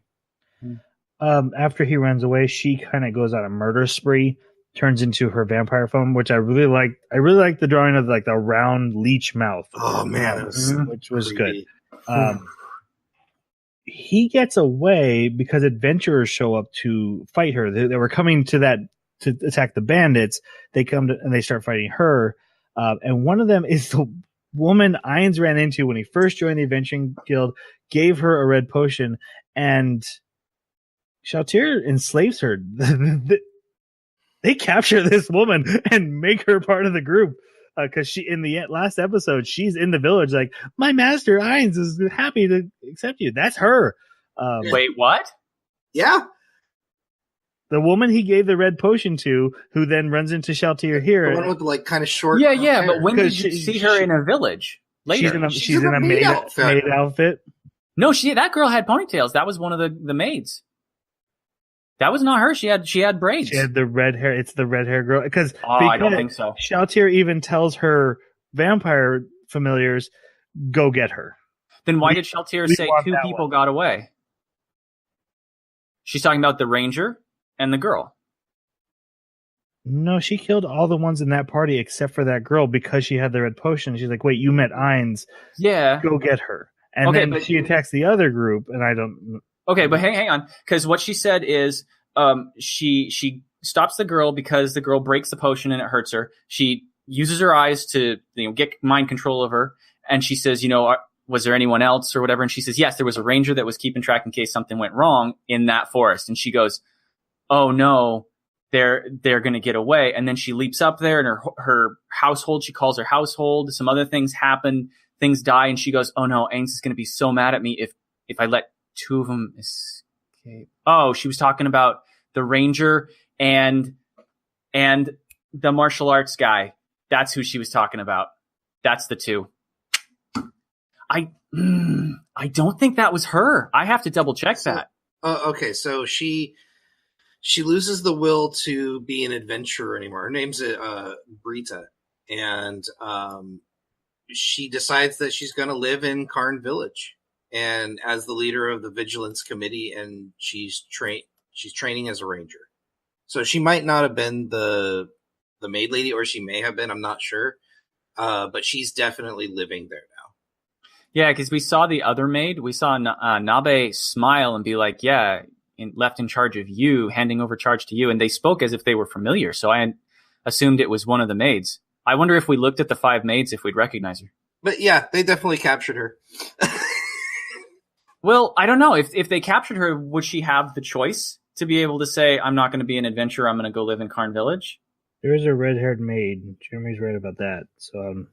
After he runs away, she kind of goes on a murder spree, turns into her vampire form, which I really liked. I really liked the drawing of like the round leech mouth. Oh man, which was creepy. Good. He gets away because adventurers show up to fight her. They were coming to attack the bandits. They come and they start fighting her. And one of them is the woman Ainz ran into when he first joined the adventuring guild, gave her a red potion, and Shaltir enslaves her. They capture this woman and make her part of the group. Because she, in the last episode, she's in the village like, my master Ainz is happy to accept you. That's her. Wait, what? Yeah. The woman he gave the red potion to, who then runs into Shaltir here. The one with the, like, kind of short Yeah, hair. but when did you see her in a village? Later. She's in a maid outfit. No, that girl had ponytails. That was one of the maids. That was not her. She had braids. She had the red hair. It's the red hair girl. Because I don't think so. Shaltir even tells her vampire familiars, go get her. Then why did Shaltir say two people got away? She's talking about the ranger and the girl. No, she killed all the ones in that party except for that girl because she had the red potion. She's like, wait, you met Ainz. Yeah. Go get her. And Okay, then but- she attacks the other group, and I don't... Okay, but hang on. Because what she said is she stops the girl because the girl breaks the potion and it hurts her. She uses her eyes to get mind control of her. And she says, was there anyone else or whatever? And she says, yes, there was a ranger that was keeping track in case something went wrong in that forest. And she goes, oh no, they're going to get away. And then she leaps up there and her household, she calls her household. Some other things happen. Things die. And she goes, oh no, Ainz is going to be so mad at me if I let two of them escape. Oh, she was talking about the ranger and the martial arts guy. That's who she was talking about. That's the two. I don't think that was her. I have to double check that. Okay, so she loses the will to be an adventurer anymore. Her name's Brita, and she decides that she's going to live in Karn Village, and as the leader of the Vigilance Committee, and she's training as a ranger. So she might not have been the maid lady, or she may have been. I'm not sure, but she's definitely living there now. Yeah, because we saw the other maid. We saw Nabe smile and be like, yeah, left in charge of you, handing over charge to you. And they spoke as if they were familiar. So I assumed it was one of the maids. I wonder if we looked at the 5 maids, if we'd recognize her. But yeah, they definitely captured her. Well, I don't know. If they captured her, would she have the choice to be able to say, I'm not going to be an adventurer, I'm going to go live in Karn Village? There is a red-haired maid. Jeremy's right about that. So,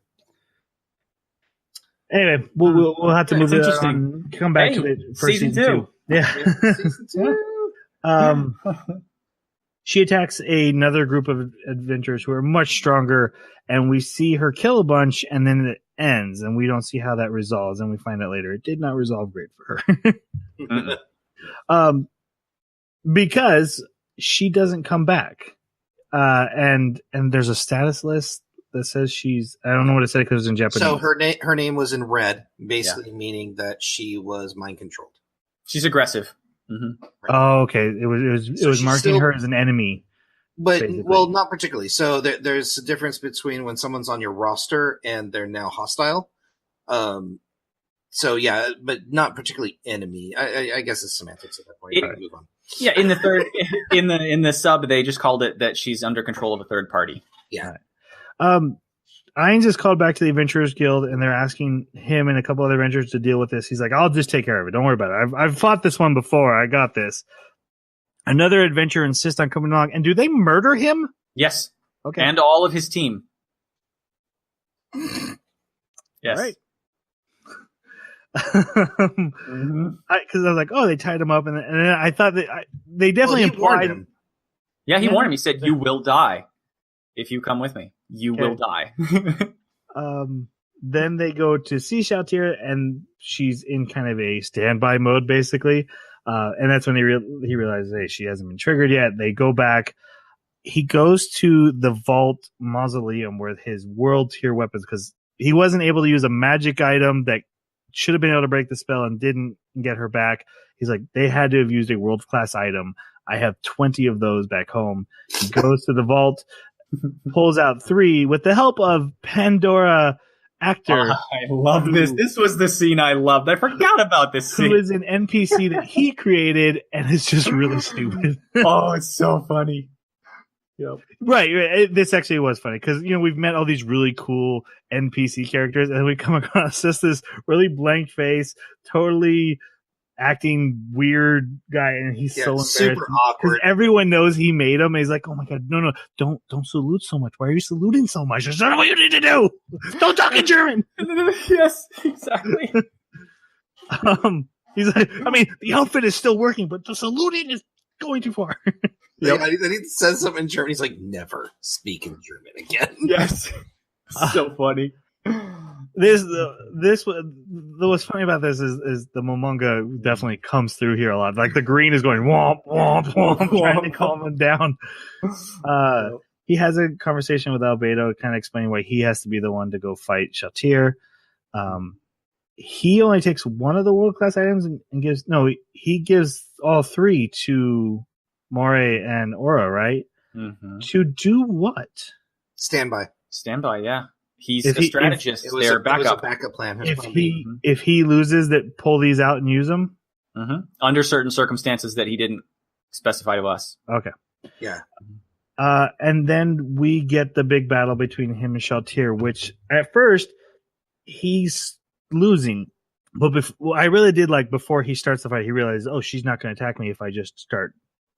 anyway, we'll have to move it on. Come back to it for season 2. Yeah. Season 2. She attacks another group of adventurers who are much stronger, and we see her kill a bunch, and then it ends, and we don't see how that resolves, and we find out later it did not resolve great for her. Because she doesn't come back. And there's a status list that says I don't know what it said because it's in Japanese. So her name was in red, basically meaning that she was mind controlled. She's aggressive. Mm-hmm. Right. Oh, okay. It was marking her as an enemy. But basically. Well, not particularly. So there's a difference between when someone's on your roster and they're now hostile. So yeah, but not particularly enemy. I guess it's semantics at that point. Move on. Yeah, in the third in the sub, they just called it that she's under control of a third party. Yeah. Ainz is called back to the Adventurers Guild, and they're asking him and a couple other adventurers to deal with this. He's like, "I'll just take care of it. Don't worry about it. I've fought this one before. I got this." Another adventurer insists on coming along, and do they murder him? Yes. Okay. And all of his team. Yes. All right. Because I was like, oh, they tied him up, and then I thought that they definitely implied him. Yeah, he warned him. He said, "You will die if you come with me. You will die." Then they go to see Shaltir, and she's in kind of a standby mode, basically. And that's when he realizes, hey, she hasn't been triggered yet. They go back. He goes to the vault mausoleum with his world tier weapons because he wasn't able to use a magic item that should have been able to break the spell and didn't get her back. He's like, they had to have used a world class item. I have 20 of those back home. He goes to the vault, pulls out 3 with the help of Pandora actor. I love this. This was the scene I loved. I forgot about this scene. Who is an NPC that he created, and it's just really stupid. Oh, it's so funny. Yep. Right. This actually was funny because, we've met all these really cool NPC characters, and we come across just this really blank face, totally acting weird guy, and he's so embarrassed. Super awkward. Everyone knows he made him. And he's like, "Oh my god, no, don't salute so much. Why are you saluting so much? That's not what you need to do. Don't talk in German." Yes, exactly. He's like, I mean, the outfit is still working, but the saluting is going too far. Yep. Then he says something in German. He's like, "Never speak in German again." Yes. So funny. What's funny about this is the Momonga definitely comes through here a lot. Like the green is going womp womp womp, trying to calm him down. He has a conversation with Albedo, kind of explaining why he has to be the one to go fight Shaltir. He only takes one of the world class items and gives he gives all 3 to Moray and Aura, right? To do what? Standby. Standby, yeah. He's a strategist. It was a backup plan. If he loses, that pull these out and use them? Under certain circumstances that he didn't specify to us. Okay. Yeah. And then we get the big battle between him and Shaltir, which at first he's losing. But I really did like before he starts the fight, he realizes, oh, she's not going to attack me if I just start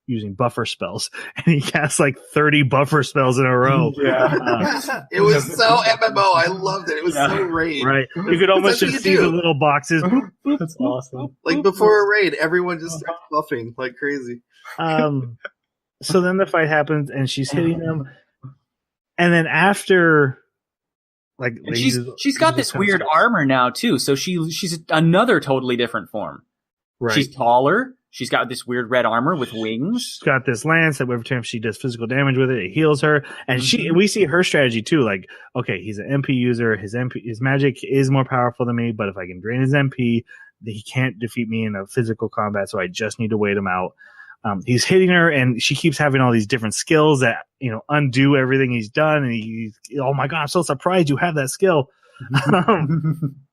using buffer spells. And he casts like 30 buffer spells in a row. It was so MMO. I loved it. It was so raid. Right. You could almost just see the little boxes. That's awesome. Like before a raid, everyone just starts buffing like crazy. So then the fight happens and she's hitting him. And then after... Like she's got this weird armor now too, so she's another totally different form. Right. She's taller. She's got this weird red armor with wings. She's got this lance that every time she does physical damage with it heals her. And we see her strategy too. Like, okay, he's an MP user. His magic is more powerful than me, but if I can drain his MP, he can't defeat me in a physical combat. So I just need to wait him out. He's hitting her, and she keeps having all these different skills that, undo everything he's done. And he's, oh my God, I'm so surprised you have that skill.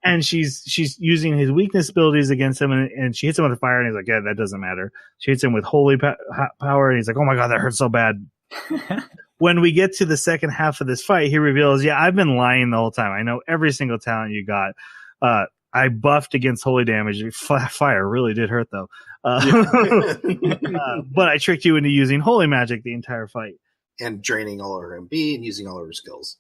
And she's using his weakness abilities against him, and she hits him with a fire, and he's like, yeah, that doesn't matter. She hits him with holy power, and he's like, oh my God, that hurts so bad. When we get to the second half of this fight, he reveals, yeah, I've been lying the whole time. I know every single talent you got. I buffed against holy damage. Fire really did hurt, though. But I tricked you into using holy magic the entire fight. And draining all her MP and using all her skills.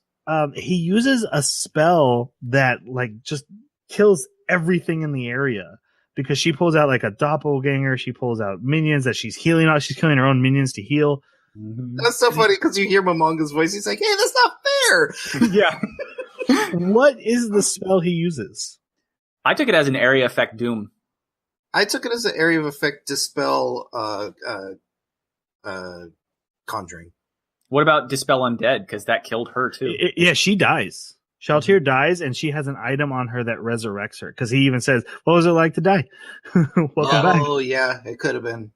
He uses a spell that just kills everything in the area, because she pulls out like a doppelganger. She pulls out minions that she's healing out. She's killing her own minions to heal. That's so funny because you hear Momonga's voice. He's like, hey, that's not fair. Yeah. What is the spell he uses? I took it as an area effect doom. I took it as an area of effect dispel conjuring. What about dispel undead? Because that killed her too. Yeah, she dies. Shaltir dies, and she has an item on her that resurrects her. Because he even says, "What was it like to die?" Welcome back. Oh yeah, it could have been.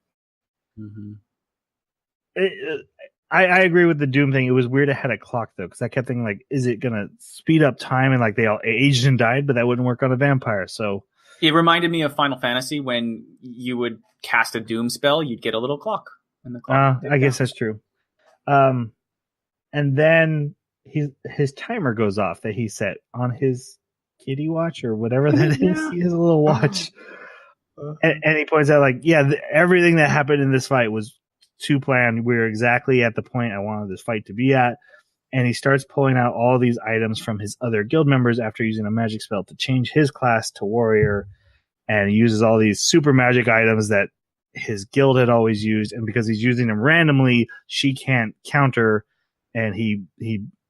I agree with the Doom thing. It was weird it had a clock though, because I kept thinking like, is it gonna speed up time and like they all aged and died? But that wouldn't work on a vampire. So it reminded me of Final Fantasy when you would cast a Doom spell, you'd get a little clock. And the clock I guess that's true. And then his timer goes off that he set on his kitty watch or whatever that is. He has a little watch, and he points out like, yeah, everything that happened in this fight was to plan. We were exactly at the point I wanted this fight to be at. And he starts pulling out all these items from his other guild members after using a magic spell to change his class to warrior, and he uses all these super magic items that his guild had always used, and because he's using them randomly, she can't counter, and he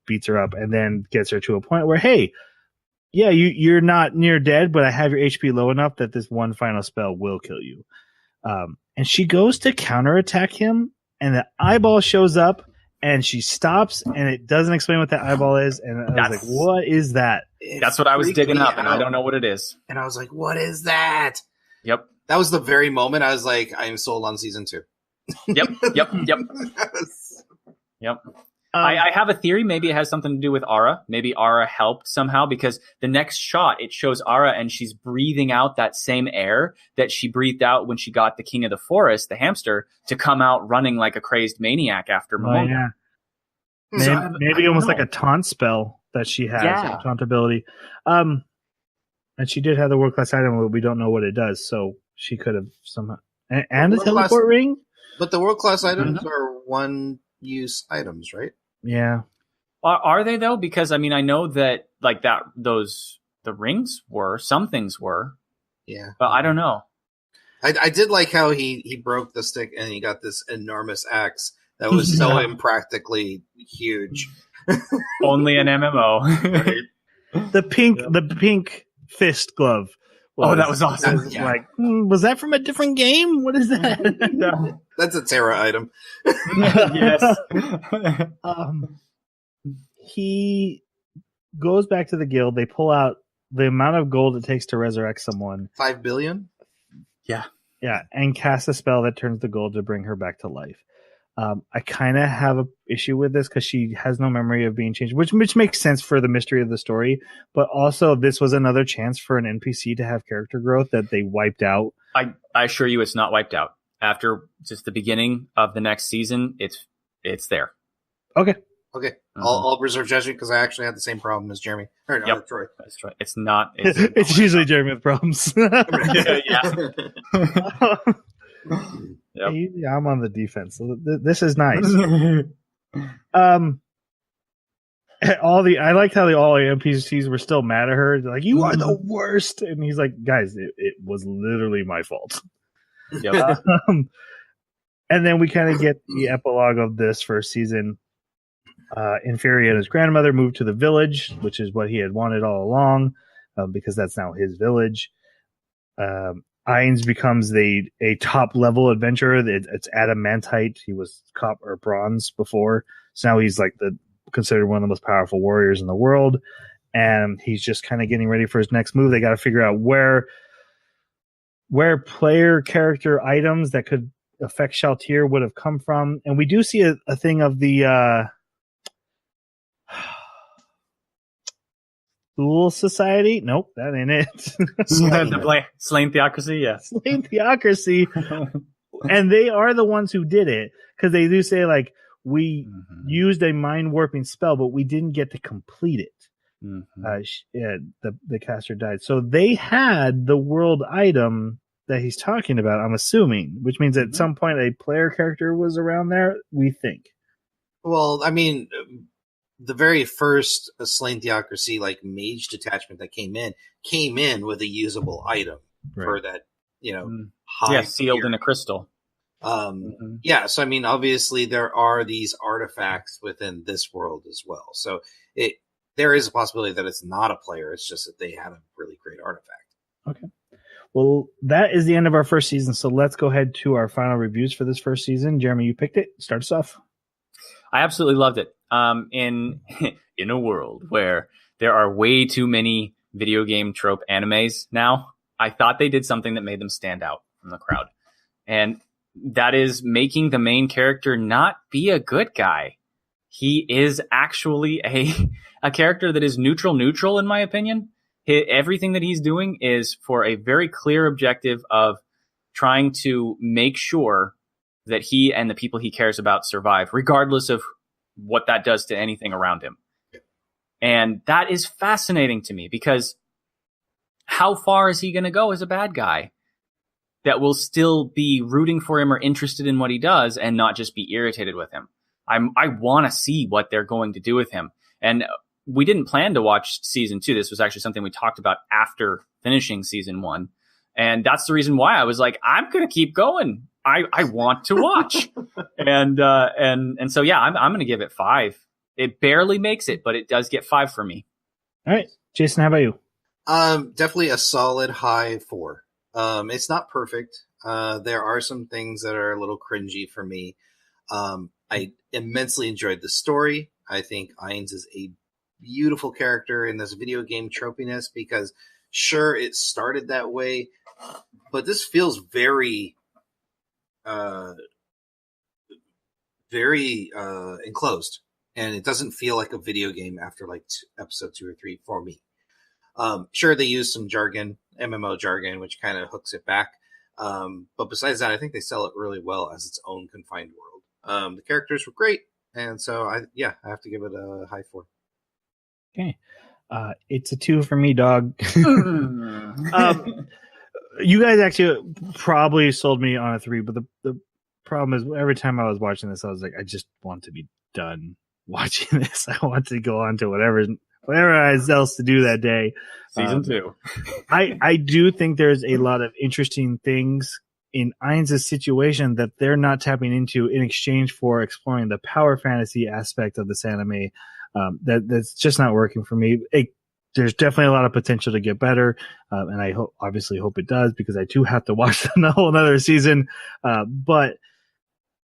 beats her up and then gets her to a point where, hey, yeah, you're not near dead, but I have your HP low enough that this one final spell will kill you. And she goes to counterattack him, and the eyeball shows up, and she stops, and it doesn't explain what that eyeball is, and I was like, what is that? That's what I was digging up, and I don't know what it is. And I was like, what is that? Yep. That was the very moment I was like, I am sold on season 2. Yep. I have a theory. Maybe it has something to do with Ara. Maybe Ara helped somehow, because the next shot, it shows Ara and she's breathing out that same air that she breathed out when she got the king of the forest, the hamster, to come out running like a crazed maniac after Momonga. Yeah. Maybe almost like a taunt spell that she has, a taunt ability. And she did have the world class item, but we don't know what it does. So she could have somehow. And a teleport ring? But the world class items are one use items, right? Yeah. Are they though? Because I mean, I know that like that the rings were, some things were. Yeah. But I don't know. I did like how he broke the stick and he got this enormous axe that was so impractically huge. Only an MMO. Right? The pink fist glove. That was awesome. Like, was that from a different game? What is that? That's a Terra item. Yes. He goes back to the guild. They pull out the amount of gold it takes to resurrect someone. 5 billion? Yeah. Yeah, and cast a spell that turns the gold to bring her back to life. I kind of have an issue with this because she has no memory of being changed, which makes sense for the mystery of the story. But also, this was another chance for an NPC to have character growth that they wiped out. I assure you, it's not wiped out. After just the beginning of the next season, it's there. Okay. I'll reserve judgment because I actually had the same problem as Jeremy. Or no, Yep. Troy. That's right. It's not. It's usually Jeremy with problems. Yep. Yeah, I'm on the defense. So this is nice. I liked how all the NPCs were still mad at her. They're like, "You are the worst," and he's like, "Guys, it was literally my fault." Yep. And then we kind of get the epilogue of this first season. Inferi and his grandmother moved to the village, which is what he had wanted all along, because that's now his village. Ainz becomes a top level adventurer. It's adamantite. He was copper or bronze before, so now he's like considered one of the most powerful warriors in the world. And he's just kind of getting ready for his next move. They got to figure out where player character items that could affect Shaltir would have come from. And we do see a thing of the Fool Society. Nope, that ain't it. Slain Theocracy, yeah. Slain Theocracy. And they are the ones who did it, because they do say, like, we used a mind warping spell, but we didn't get to complete it. The caster died. So they had the world item that he's talking about, I'm assuming, which means at some point a player character was around there, we think. Well, I mean, the very first Slain Theocracy, like, mage detachment that came in with a usable item for that, high sealed tier. in a crystal. Yeah, so I mean, obviously there are these artifacts within this world as well. So there is a possibility that it's not a player. It's just that they had a really great artifact. Okay. Well, that is the end of our first season. So let's go ahead to our final reviews for this first season. Jeremy, you picked it. Start us off. I absolutely loved it. In a world where there are way too many video game trope animes now, I thought they did something that made them stand out from the crowd. And that is making the main character not be a good guy. He is actually a character that is neutral, in my opinion. Everything that he's doing is for a very clear objective of trying to make sure that he and the people he cares about survive, regardless of what that does to anything around him. And that is fascinating to me, because how far is he going to go as a bad guy that will still be rooting for him or interested in what he does and not just be irritated with him? I want to see what they're going to do with him. And we didn't plan to watch season 2. This was actually something we talked about after finishing season 1. And that's the reason why I was like, I'm going to keep going. I want to watch. and so, yeah, I'm going to give it 5. It barely makes it, but it does get 5 for me. All right. Jason, how about you? Definitely a solid high 4. It's not perfect. There are some things that are a little cringy for me. I immensely enjoyed the story. I think Ainz is a beautiful character in this video game tropiness, because sure, it started that way, but this feels very enclosed, and it doesn't feel like a video game after like episode 2 or 3 for me. Sure, they use some jargon, MMO jargon, which kind of hooks it back. But besides that, I think they sell it really well as its own confined world. The characters were great, and so I have to give it a high 4. Okay. It's a 2 for me, dog. You guys actually probably sold me on a 3, but the problem is every time I was watching this, I was like, I just want to be done watching this. I want to go on to whatever else to do that day. Season 2. I do think there's a lot of interesting things in Ainz's situation that they're not tapping into in exchange for exploring the power fantasy aspect of this anime. That's just not working for me. There's definitely a lot of potential to get better, and I obviously hope it does, because I too have to watch the whole another season. But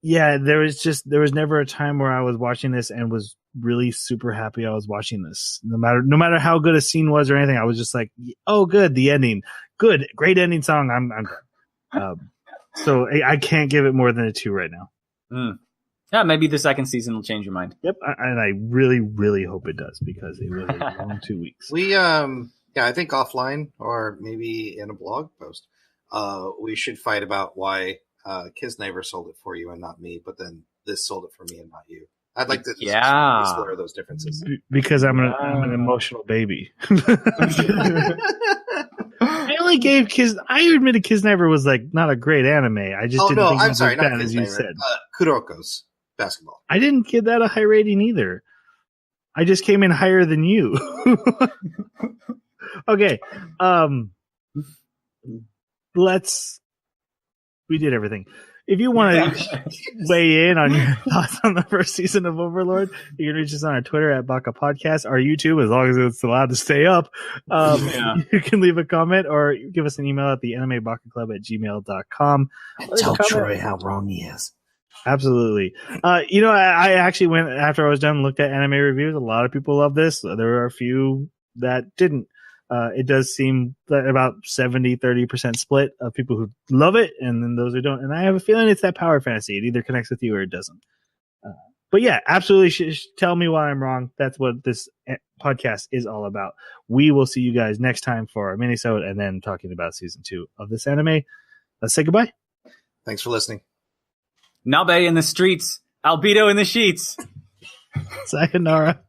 yeah, there was never a time where I was watching this and was really super happy I was watching this. No matter how good a scene was or anything, I was just like, oh, good, the ending, good, great ending song. I'm done. So I can't give it more than a 2 right now. Yeah, maybe the second season will change your mind. Yep, and I really, really hope it does because it was a long 2 weeks. We I think offline or maybe in a blog post, we should fight about why Kisnaver sold it for you and not me, but then this sold it for me and not you. I'd like to just explore those differences. Because I'm an emotional baby. I only gave I admitted Kisnaver was like not a great anime. I just didn't think it was as bad as you said. Kuroko's basketball. I didn't give that a high rating either. I just came in higher than you. Okay. We did everything. If you want to weigh in on your thoughts on the first season of Overlord, you can reach us on our Twitter at Baka Podcast, our YouTube, as long as it's allowed to stay up. You can leave a comment or give us an email at the animebakaclub@gmail.com. Tell Troy how wrong he is. Absolutely. I actually went after I was done and looked at anime reviews. A lot of people love this. There are a few that didn't. It does seem that about 70-30% split of people who love it and then those who don't. And I have a feeling it's that power fantasy. It either connects with you or it doesn't. But yeah, absolutely. Tell me why I'm wrong. That's what this podcast is all about. We will see you guys next time for a mini-sode and then talking about season 2 of this anime. Let's say goodbye. Thanks for listening. Nabe in the streets, albedo in the sheets. Sayonara.